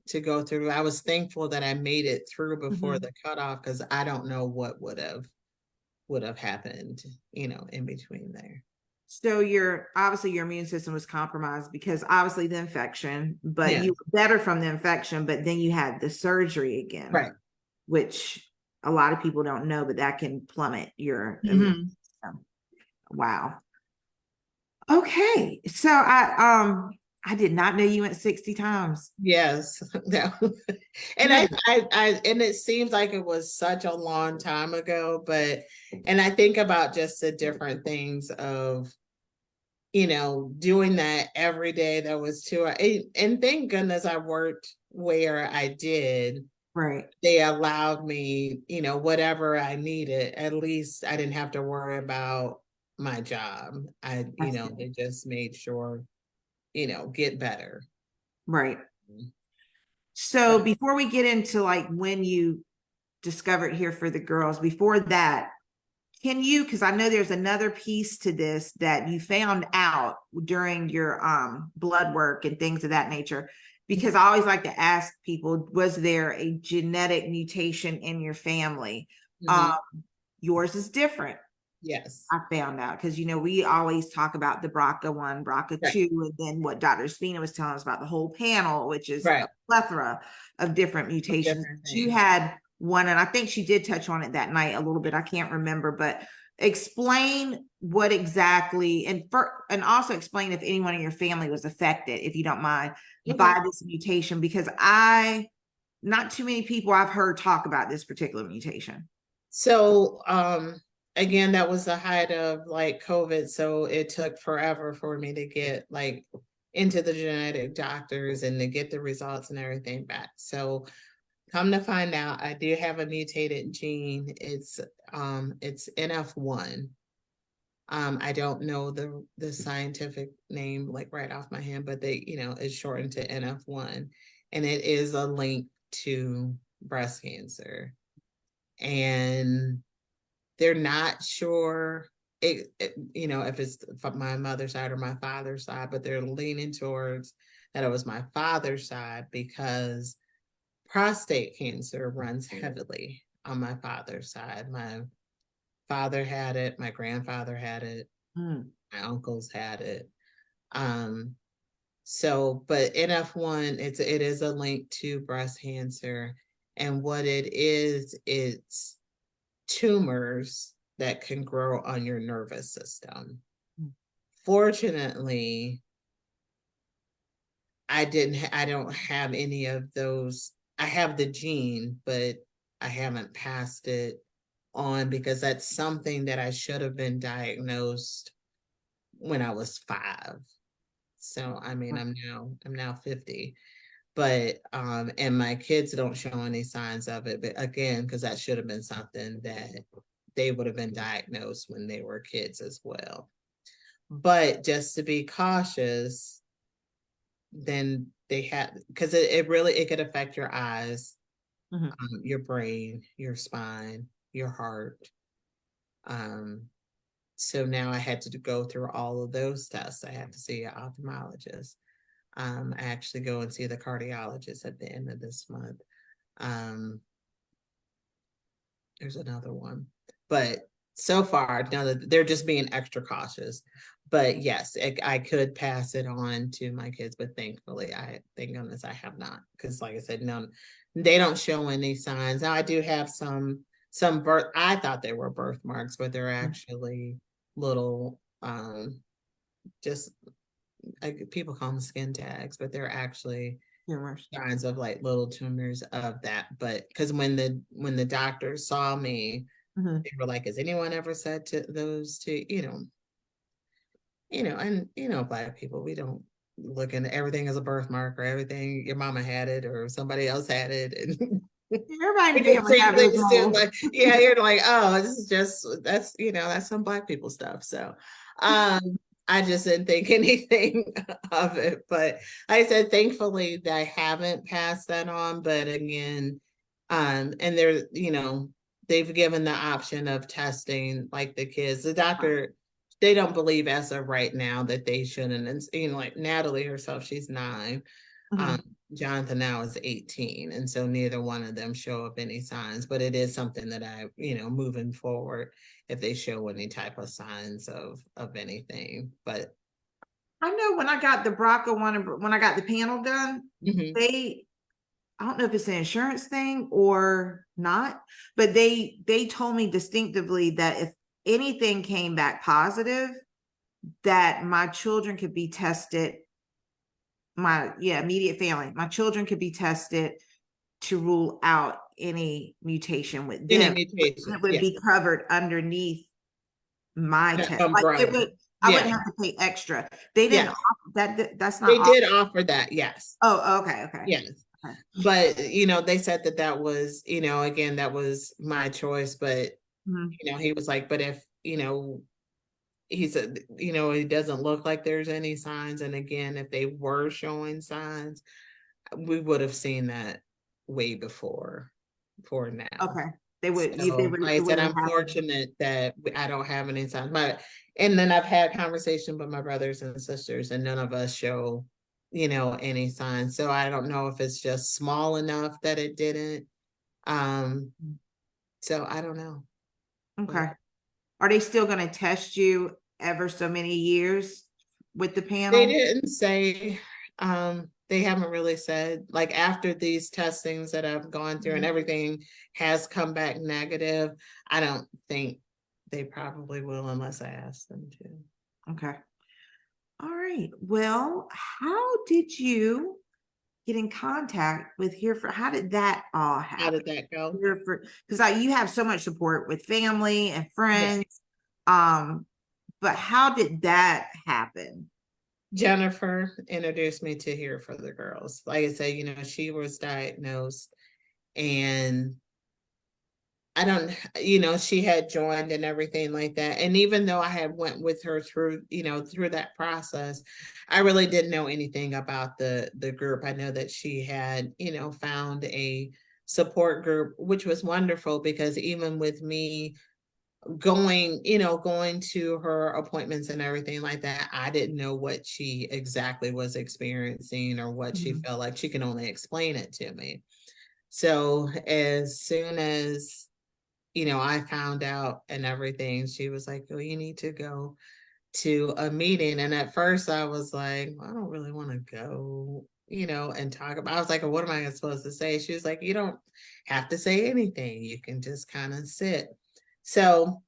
to go through. I was thankful that I made it through before Mhm. the cutoff, because I don't know what would have happened, in between there. So obviously your immune system was compromised because obviously the infection, but Yeah. you were better from the infection, but then you had the surgery again, Right. which a lot of people don't know, but that can plummet your immune Mhm. system. Wow. Okay. So I did not know you went 60 times. Yes. No. And Good. and it seems like it was such a long time ago, and I think about just the different things of, doing that every day. That was too, and thank goodness I worked where I did. Right. They allowed me, whatever I needed. At least I didn't have to worry about my job. That's good. they just made sure, get better. Right. So before we get into like when you discovered Here for the Girls, before that, can you, because I know there's another piece to this that you found out during your blood work and things of that nature, because I always like to ask people, was there a genetic mutation in your family? Mhm. Yours is different. Yes. I found out because we always talk about the BRCA1, Right. BRCA2, and then what Dr. Spina was telling us about the whole panel, which is a Right. plethora of different mutations. Different You things. had one, and I think she did touch on it that night a little bit. I can't remember, but explain what exactly, and also explain if anyone in your family was affected, if you don't mind, Okay. by this mutation, because not too many people I've heard talk about this particular mutation. So, again, that was the height of like COVID. So it took forever for me to get like into the genetic doctors and to get the results and everything back. So come to find out, I do have a mutated gene. It's NF1. I don't know the scientific name like right off my hand, but it's shortened to NF1, and it is a link to breast cancer. And they're not sure if it's from my mother's side or my father's side, but they're leaning towards that it was my father's side, because prostate cancer runs heavily on my father's side. My father had it, my grandfather had it, Mm. my uncles had it. Um, but NF1, it is a link to breast cancer. And what it is, it's tumors that can grow on your nervous system. Mm. Fortunately, I don't have any of those. I have the gene, but I haven't passed it on, because that's something that I should have been diagnosed when I was 5. So I mean, I'm now 50, but and my kids don't show any signs of it. But again, because that should have been something that they would have been diagnosed when they were kids as well. But just to be cautious, then they had, because it could affect your eyes, Mhm. your brain, your spine, your heart. Um, so now I had to go through all of those tests. I had to see an ophthalmologist. I actually go and see the cardiologist at the end of this month. Um, there's another one, but so far, now that they're just being extra cautious. But yes, I could pass it on to my kids, but thankfully, thank goodness I have not, because like I said, no, they don't show any signs. Now I do have some birth. I thought they were birthmarks, but they're actually little, just people call them skin tags, but they're actually Tumors. signs of like little tumors of that. But because when the doctors saw me, Mhm. they were like, "Has anyone ever said to those to and Black people, we don't look into everything as a birthmark, or everything your mama had it or somebody else had it, and Everybody in we the can family see have those things too. moles. Like, yeah, you're like, oh, this is just that's some Black people stuff. So, um, I just didn't think anything of it. But like I said, thankfully, that I haven't passed that on. But again, and there, they've given the option of testing like the kids. The doctor, they don't believe as of right now that they shouldn't. And like Natalie herself, she's 9. Mhm. Jonathan now is 18. And so neither one of them show up any signs, but it is something that I, moving forward, if they show any type of signs of anything. But I know when I got the BRCA one, when I got the panel done, Mhm. I don't know if it's an insurance thing or not, but they told me distinctively that if anything came back positive, that my children could be tested, immediate family, my children could be tested to rule out any mutation with Any them. mutation, It would yeah, be covered underneath my that test. Like it umbrella, would, I wouldn't yeah, have to pay extra. They didn't yeah. offer that's not They off. did offer that, yes. Oh, okay. Yes. Okay. But, they said that was, again, that was my choice. But, Mhm. he was like, but if, he said, it doesn't look like there's any signs. And again, if they were showing signs, we would have seen that way before now. Okay. They would, they So would, like it I said, wouldn't I'm happen. fortunate that I don't have any signs. And then I've had conversation with my brothers and sisters, and none of us show, any signs. So I don't know if it's just small enough that it didn't. Um, so I don't know. Okay. But Are they still going to test you ever so many years with the they panel? didn't say, they haven't really said, like, after these testings that I've gone through and everything has come back negative. I don't think they probably will unless I ask them to. Okay. All right. Well, how did you get in contact with Hereford? How did that all How happen? did that go? Because you have so much support with family and Yeah. friends. But how did that happen? Jennifer introduced me to Here for the Girls. Like I said, she was diagnosed, and I don't, she had joined and everything like that. And even though I had went with her through, through that process, I really didn't know anything about the group. I know that she had, found a support group, which was wonderful, because even with me going to her appointments and everything like that, I didn't know what she exactly was experiencing or what she felt like. She can only explain it to me. So as soon as I found out and everything, she was like, oh, you need to go to a meeting. And at first I was like, well, I don't really want to go, and talk about, I was like, well, what am I supposed to say? She was like, you don't have to say anything. You can just kind of sit. So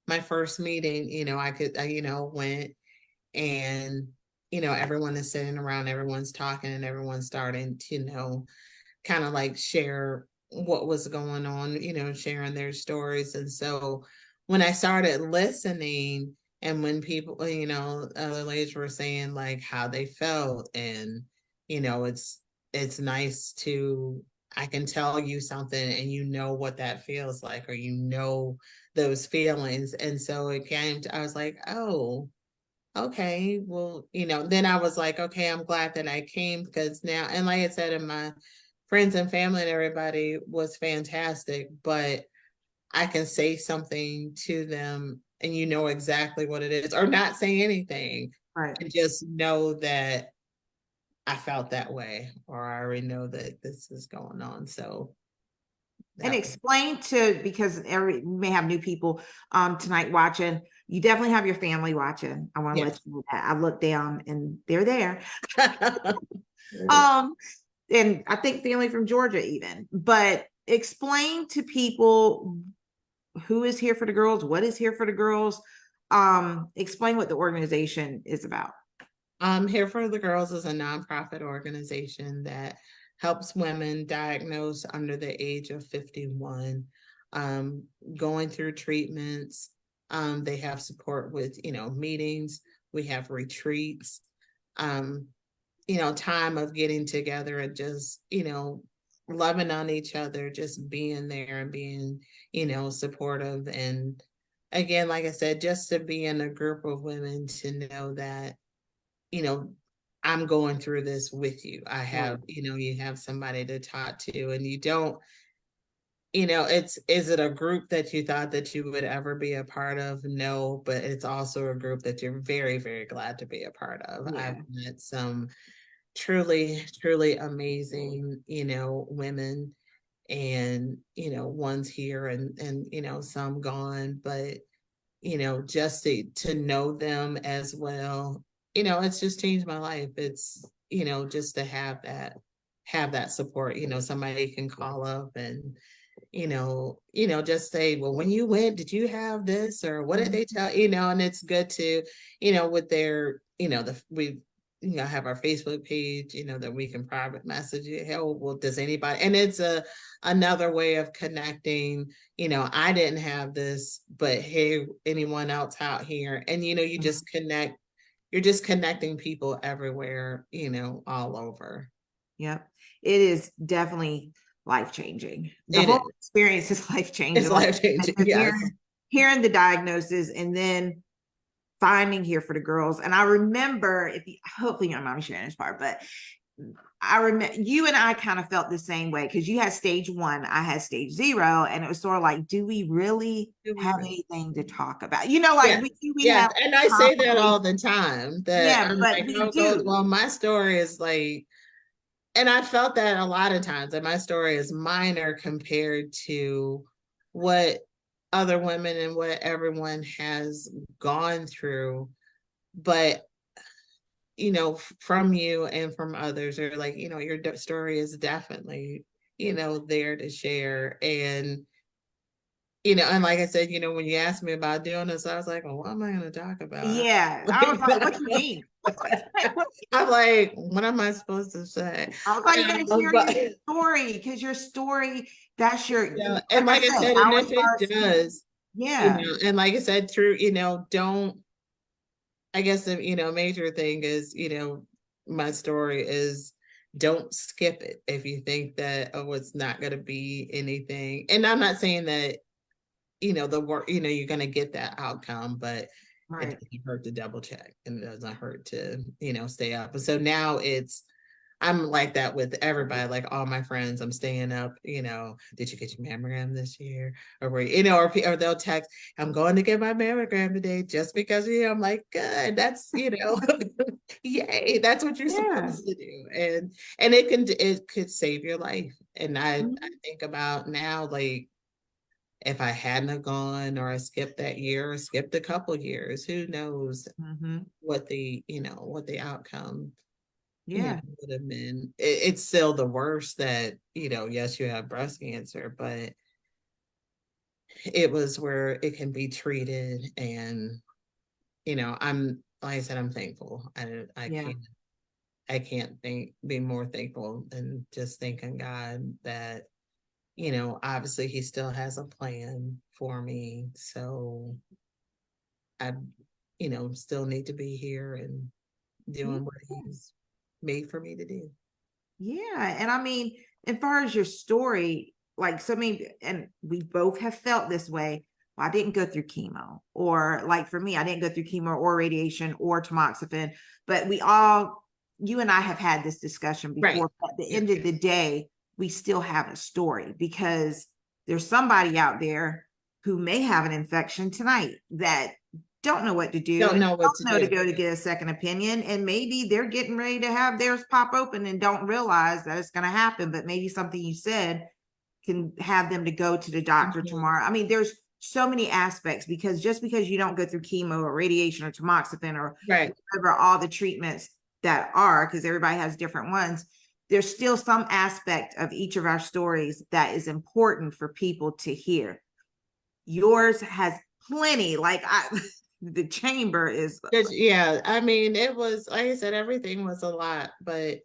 my first meeting, went, and, everyone is sitting around, everyone's talking, and everyone's starting to, kind of like share what was going on, sharing their stories. And so when I started listening, and when people, other ladies were saying like how they felt, and, it's nice to, I can tell you something and what that feels like, or those feelings. And so it came to, I was like, oh, okay, well, then I was like, okay, I'm glad that I came, because now, and like I said, and my friends and family and everybody was fantastic, but I can say something to them and exactly what it is, or not say anything, Right. and just know that I felt that way, or I already know that this is going on. So And that was, explain because we may have new people tonight watching. You definitely have your family watching. I want to let yes. you know that. I look down and they're there. Um, and I think family from Georgia even. But explain to people who is Here for the Girls, what is Here for the Girls. Explain what the organization is about. Here for the Girls is a nonprofit organization that helps women diagnosed under the age of 51, um, going through treatments. They have support with, meetings. We have retreats, um, time of getting together and just, loving on each other, just being there and being, supportive. And again, like I said, just to be in a group of women, to know that, you know, I'm going through this with you. I have, you have somebody to talk to, and you don't, is it a group that you thought that you would ever be a part of? No, but it's also a group that you're very, very glad to be a part of. Yeah. I've met some truly, truly amazing, women, and one's here and some gone, but just to know them as well, it's just changed my life. It's just to have that support, somebody can call up and just say, well, when you went, did you have this, or what did they tell and it's good to with their we have our Facebook page, that we can private message it. Hell, well, does anybody, and it's another way of connecting. I didn't have this, but hey, anyone else out here, and you just connect. You're just connecting people everywhere, all over. Yep. It is definitely life-changing. The It whole is. experience is life-changing. It's Like, life changing. just Yes. hearing the diagnosis and then finding here for the girls. And I remember, hopefully I'm not sharing this part, but I remember you and I kind of felt the same way, because you had stage 1, I had stage 0, and it was sort of like, do we really have anything to talk about? Like, Yes. we Yes. have And I say that all the time, that yeah, I'm but like, we oh, goes, do. well, my story is like, and I felt that a lot of times, that my story is minor compared to what other women and what everyone has gone through. But from you and from others are like, your story is definitely, there to share. And like I said, when you asked me about doing this, I was like, well, what am I going to talk about? Yeah. I was like, what you mean? I'm like, what am I supposed to say? I was like, you gotta share But, your story, because your story, that's your, and like I like I said, said, and our if it stars speak. does, Yeah. and like I said, through, don't, I guess the, major thing is, my story is, don't skip it if you think that, oh, it's not going to be anything. And I'm not saying that, the work, you're going to get that outcome, but it Right. doesn't hurt to double check, and it doesn't hurt to, stay up. And so now I'm like that with everybody, like all my friends. I'm staying up, did you get your mammogram this year? Or were or they'll text, I'm going to get my mammogram today, just because I'm like, good, that's yay, that's what you're Yeah. supposed to do. And it could save your life. And I think about now, like, if I hadn't have gone, or I skipped that year, or skipped a couple years, who knows Mm-hmm. what the outcome Yeah. would have been. It's still the worst that, yes, you have breast cancer, but it was where it can be treated. And, I'm, like I said, I'm thankful. I Yeah. can't be more thankful than just thanking God that, obviously he still has a plan for me. So I, still need to be here and Yeah. doing what he's made for me to do. Yeah. And I mean, as far as your story, like, so many, and we both have felt this way. Well, I didn't go through chemo, or like for me, I didn't go through chemo or radiation or tamoxifen, but you and I have had this discussion Right. before. But at the end of the day, we still have a story, because there's somebody out there who may have an infection tonight that don't know what to do, Don't and know what to don't know to do. go to get a second opinion, and maybe they're getting ready to have theirs pop open and don't realize that it's going to happen. But maybe something you said can have them to go to the doctor tomorrow. I mean, there's so many aspects, because just because you don't go through chemo or radiation or tamoxifen or Right. whatever all the treatments that are, because everybody has different ones, there's still some aspect of each of our stories that is important for people to hear. Yours has plenty, like the chamber is. Yeah, I mean, it was, like I said, everything was a lot, but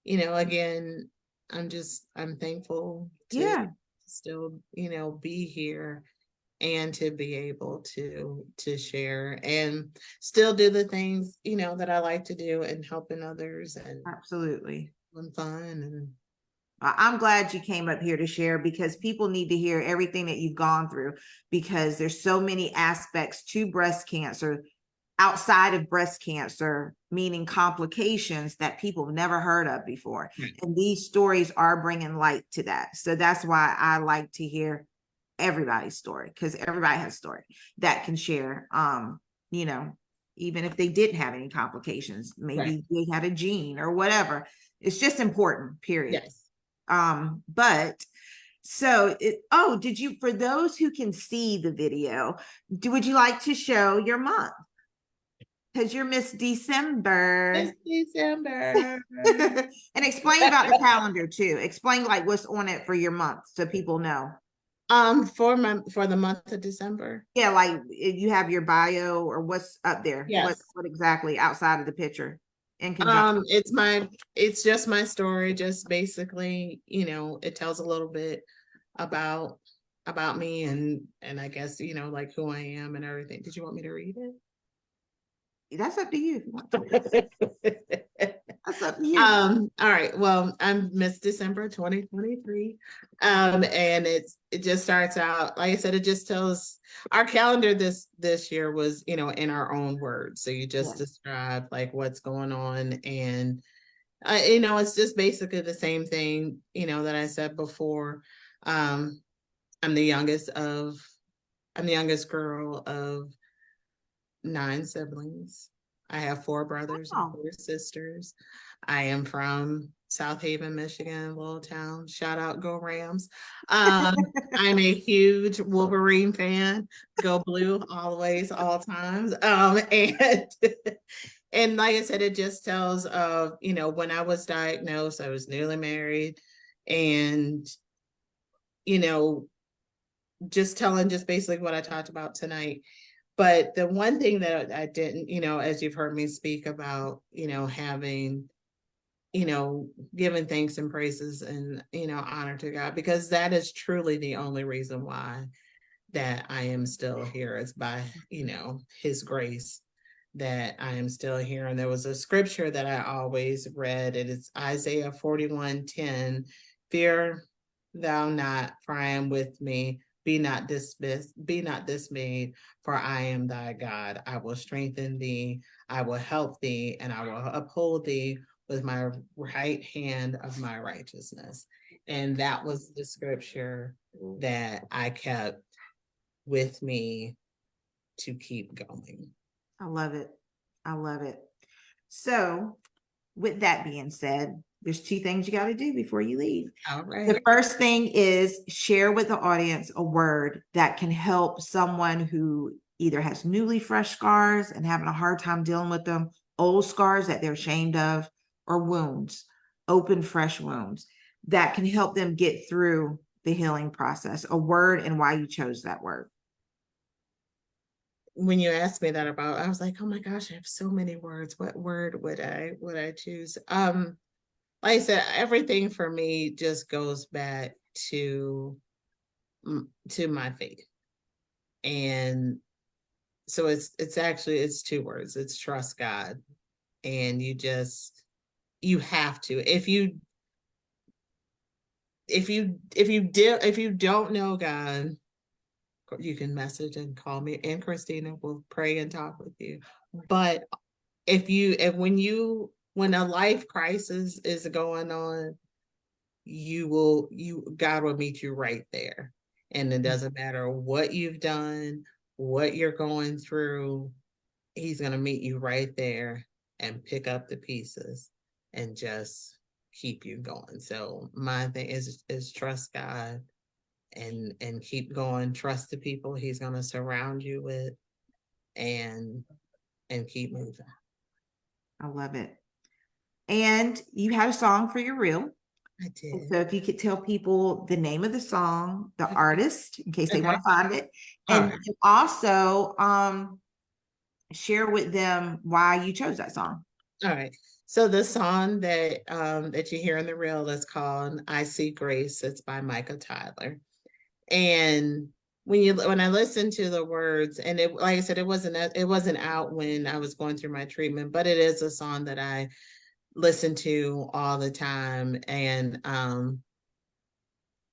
again, I'm thankful to Yeah, still, be here, and to be able to share and still do the things, that I like to do, and helping others, and absolutely. having fun. And I'm glad you came up here to share, because people need to hear everything that you've gone through, because there's so many aspects to breast cancer outside of breast cancer, meaning complications that people have never heard of before. Right. And these stories are bringing light to that. So that's why I like to hear everybody's story, because everybody has a story that can share. You know, even if they didn't have any complications, maybe they had a gene or whatever. It's just important, period. Yes. But so did you, for those who can see the video, would you like to show your month? Because you're Miss December. It's December. And explain about the calendar too. Explain like what's on it for your month so people know. For the month of December. Yeah, like you have your bio or what's up there. Yes. What exactly outside of the picture in conjunction? It's just my story, just basically, it tells a little bit about me and I guess, like who I am and everything. Did you want me to read it? That's up to you if you want to. That's up to you. All right. Well, I'm Miss December 2023. And it just starts out, like I said, it just tells our calendar this year was, in our own words. So you just describe like what's going on. And it's just basically the same thing, that I said before. I'm the youngest girl of 9 siblings. I have 4 brothers and 4 sisters. I am from South Haven, Michigan, little town. Shout out, go Rams. I'm a huge Wolverine fan. Go blue, always, all times. And like I said, it just tells of, when I was diagnosed, I was newly married, and just telling just basically what I talked about tonight. But the one thing that I didn't, as you've heard me speak about, having, giving thanks and praises and, honor to God, because that is truly the only reason why that I am still here is by, his grace that I am still here. And there was a scripture that I always read. It is Isaiah 41:10. Fear thou not, for I am with me. Be not dismayed, for I am thy God. I will strengthen thee, I will help thee, and I will uphold thee with my right hand of my righteousness. And that was the scripture that I kept with me to keep going. I love it. I love it. So with that being said, there's 2 things you got to do before you leave. All right. The first thing is share with the audience a word that can help someone who either has newly fresh scars and having a hard time dealing with them, old scars that they're ashamed of, or wounds, open, fresh wounds that can help them get through the healing process. A word and why you chose that word. When you asked me that about, I was like, oh my gosh, I have so many words. What word would I choose? Like I said, everything for me just goes back to my faith. And so it's 2 words. It's trust God. And you have to. If you don't know God, you can message and call me, and Christina will pray and talk with you. But when a life crisis is going on, God will meet you right there. And it doesn't matter what you've done, what you're going through, he's going to meet you right there and pick up the pieces and just keep you going. So my thing is trust God and keep going. Trust the people he's going to surround you with, and keep moving. I love it. And you had a song for your reel. I did. So if you could tell people the name of the song, the artist, in case they want to find it, and also share with them why you chose that song. All right. So the song that you hear in the reel is called "I See Grace." It's by Micah Tyler. And when I listened to the words, and it, like I said, it wasn't out when I was going through my treatment, but it is a song that I listen to all the time. And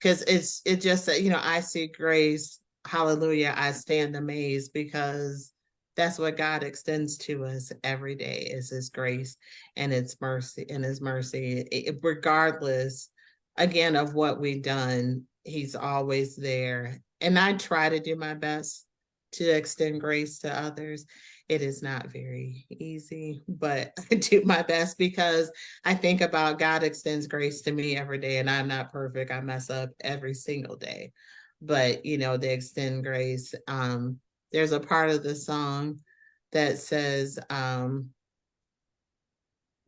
because it just said, I see grace, hallelujah, I stand amazed, because that's what God extends to us every day, is his grace and its mercy and his mercy. Regardless, again, of what we've done, he's always there. And I try to do my best to extend grace to others. It is not very easy, but I do my best, because I think about God extends grace to me every day, and I'm not perfect. I mess up every single day. But they extend grace. There's a part of the song that says,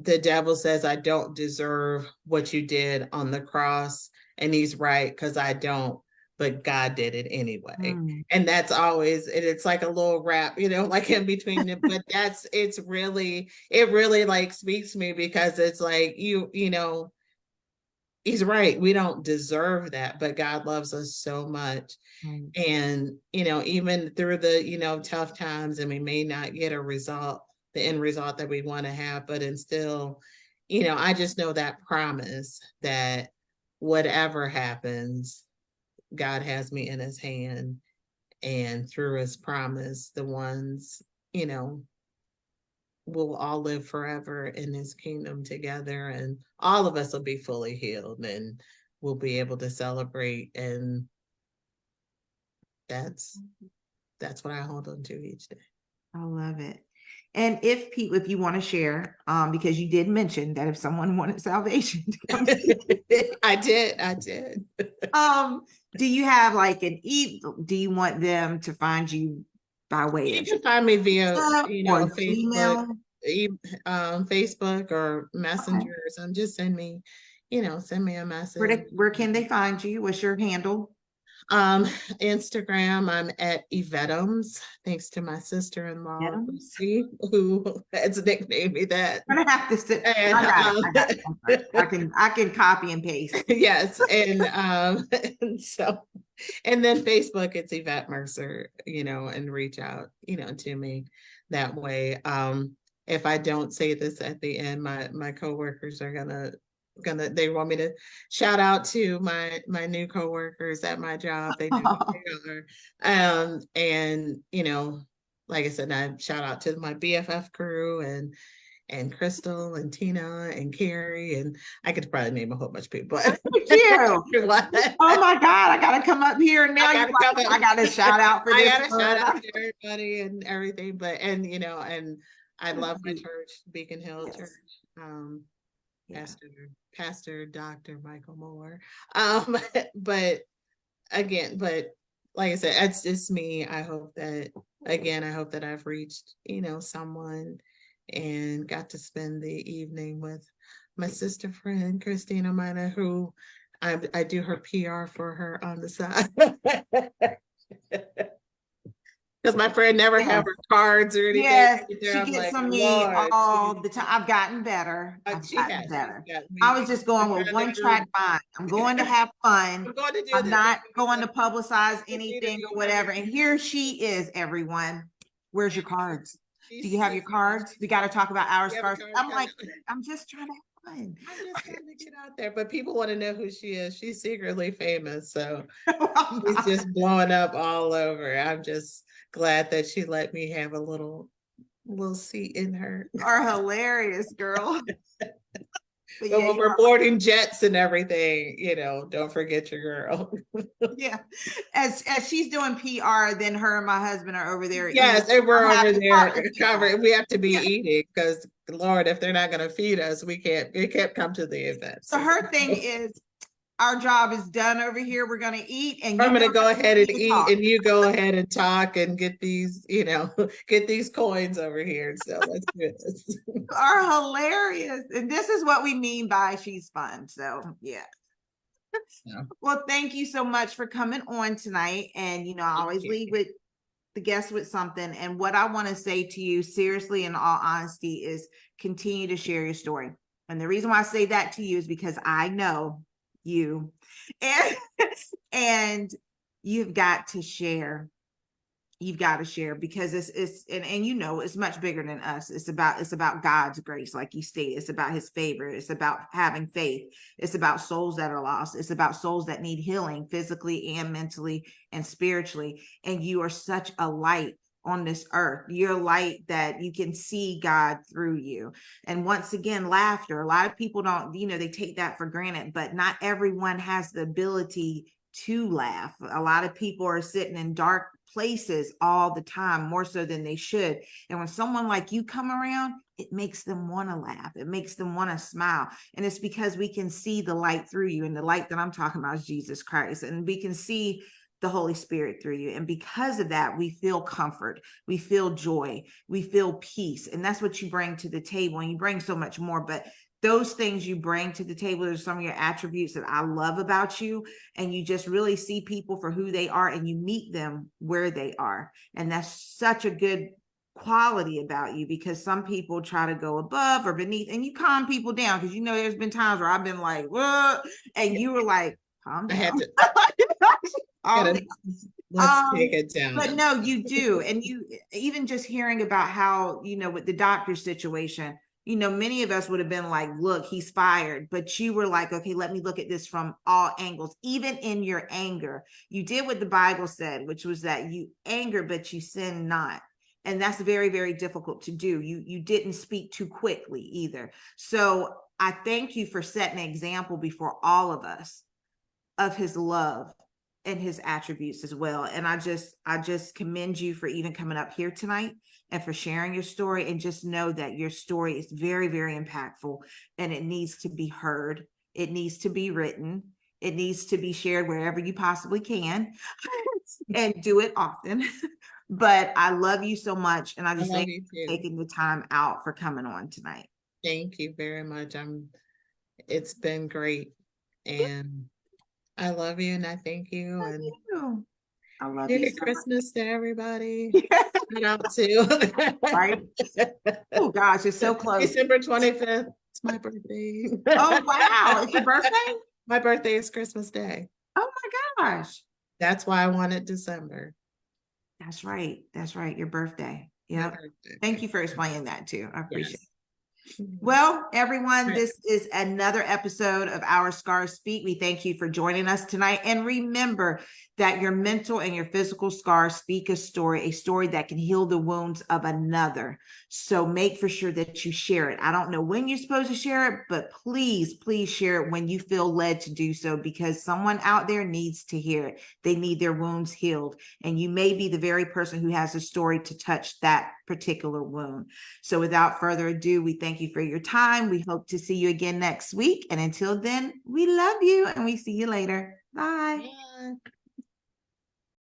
the devil says, I don't deserve what you did on the cross. And he's right, because I don't, but God did it anyway. Mm. And that's always, it's like a little rap, like in between it. But it really like speaks to me, because it's like, he's right. We don't deserve that, but God loves us so much. Right. And, even through the, tough times, and we may not get the end result that we want to have, but still, I just know that promise that whatever happens, God has me in his hand, and through his promise, the ones, we'll all live forever in his kingdom together, and all of us will be fully healed, and we'll be able to celebrate. And that's what I hold on to each day. I love it. And if you want to share, because you did mention that if someone wanted salvation to come I did. Do you have like do you want them to find you by way You of can find me via, or Facebook, email? Facebook or Messenger. So just send me a message. Where can they find you? What's your handle? Instagram, I'm at Yvette's, thanks to my sister-in-law, Adams? who has nicknamed me that. I'm gonna have to sit. And, I got it. I can copy and paste. Yes, and and then Facebook, it's Yvette Mercer, and reach out, to me that way. If I don't say this at the end, my coworkers are gonna they want me to shout out to my new coworkers at my job. They know who they are. And like I said, I shout out to my BFF crew, and Crystal and Tina and Carrie, and I could probably name a whole bunch of people. Thank you. Oh my God, I gotta come up here and now I gotta shout out for this. I gotta shout out to everybody and everything. But and I love my church, Beacon Hill Church. Pastor Dr. Michael Moore. But like I said, it's just me. I hope that I've reached, someone, and got to spend the evening with my sister friend, Christina Minor, who I do her PR for her on the side. Because my friend never have her cards or anything. Yes, she gets on me all the time. I've gotten better. I was just going with one track mind. I'm going to have fun. I'm not going to publicize anything or whatever. And here she is, everyone. Where's your cards? Do you have your cards? We got to talk about our cards. I'm like, I'm just trying to have fun. I'm just trying to get out there, but people want to know who she is. She's secretly famous, so she's just blowing up all over. I'm just glad that she let me have a little seat in her. You are hilarious, girl. But when we're boarding jets and everything, don't forget your girl. Yeah. As she's doing PR, then her and my husband are over there. Yes, and we're over there covering. We have to be eating, because Lord, if they're not going to feed us, we can't come to the event. So her thing is, our job is done over here. We're going to eat, and I'm going to go ahead and eat, and you go ahead and talk and get these, get these coins over here. So let's do this. You are hilarious, and this is what we mean by she's fun. So yeah. Well, thank you so much for coming on tonight. And I always leave with the guests with something. And what I want to say to you, seriously, in all honesty, is continue to share your story. And the reason why I say that to you is because I know you, and you've got to share. You've got to share, because it's it's much bigger than us. It's about God's grace, like you stated. It's about his favor. It's about having faith. It's about souls that are lost. It's about souls that need healing physically and mentally and spiritually. And you are such a light on this earth. You're a light that you can see God through you. And once again, laughter. A lot of people don't, they take that for granted, but not everyone has the ability to laugh. A lot of people are sitting in dark places all the time, more so than they should. And when someone like you come around, it makes them want to laugh. It makes them want to smile. And it's because we can see the light through you. And the light that I'm talking about is Jesus Christ. And we can see the Holy Spirit through you. And because of that, we feel comfort, we feel joy, we feel peace. And that's what you bring to the table. And you bring so much more, but those things you bring to the table are some of your attributes that I love about you. And you just really see people for who they are and you meet them where they are. And that's such a good quality about you, because some people try to go above or beneath, and you calm people down, because there's been times where I've been like, whoa, and you were like, calm down. I had to let's take it down. But no, you do. And you, even just hearing about how, with the doctor situation, many of us would have been like, look, he's fired. But you were like, okay, let me look at this from all angles. Even in your anger, you did what the Bible said, which was that you anger, but you sin not. And that's very, very difficult to do. You didn't speak too quickly either. So I thank you for setting an example before all of us of his love and his attributes as well. And I just commend you for even coming up here tonight and for sharing your story. And just know that your story is very, very impactful, and it needs to be heard. It needs to be written. It needs to be shared wherever you possibly can and do it often. But I love you so much. And I just thank you for taking the time out for coming on tonight. Thank you very much. It's been great. And I love you and I thank you. I love you. Merry Christmas to everybody. Shout out to right. Oh gosh, it's so close. December 25th. It's my birthday. Oh wow, it's your birthday? My birthday is Christmas Day. Oh my gosh. That's why I wanted December. That's right. That's right. Your birthday. Yeah. Thank you for explaining that too. I appreciate it. Well, everyone, this is another episode of Our Scars Speak. We thank you for joining us tonight. And remember that your mental and your physical scars speak a story that can heal the wounds of another. So make for sure that you share it. I don't know when you're supposed to share it, but please, please share it when you feel led to do so, because someone out there needs to hear it. They need their wounds healed. And you may be the very person who has a story to touch that particular wound. So without further ado, we thank you for your time. We hope to see you again next week. And until then, we love you and we see you later. Bye. Bye.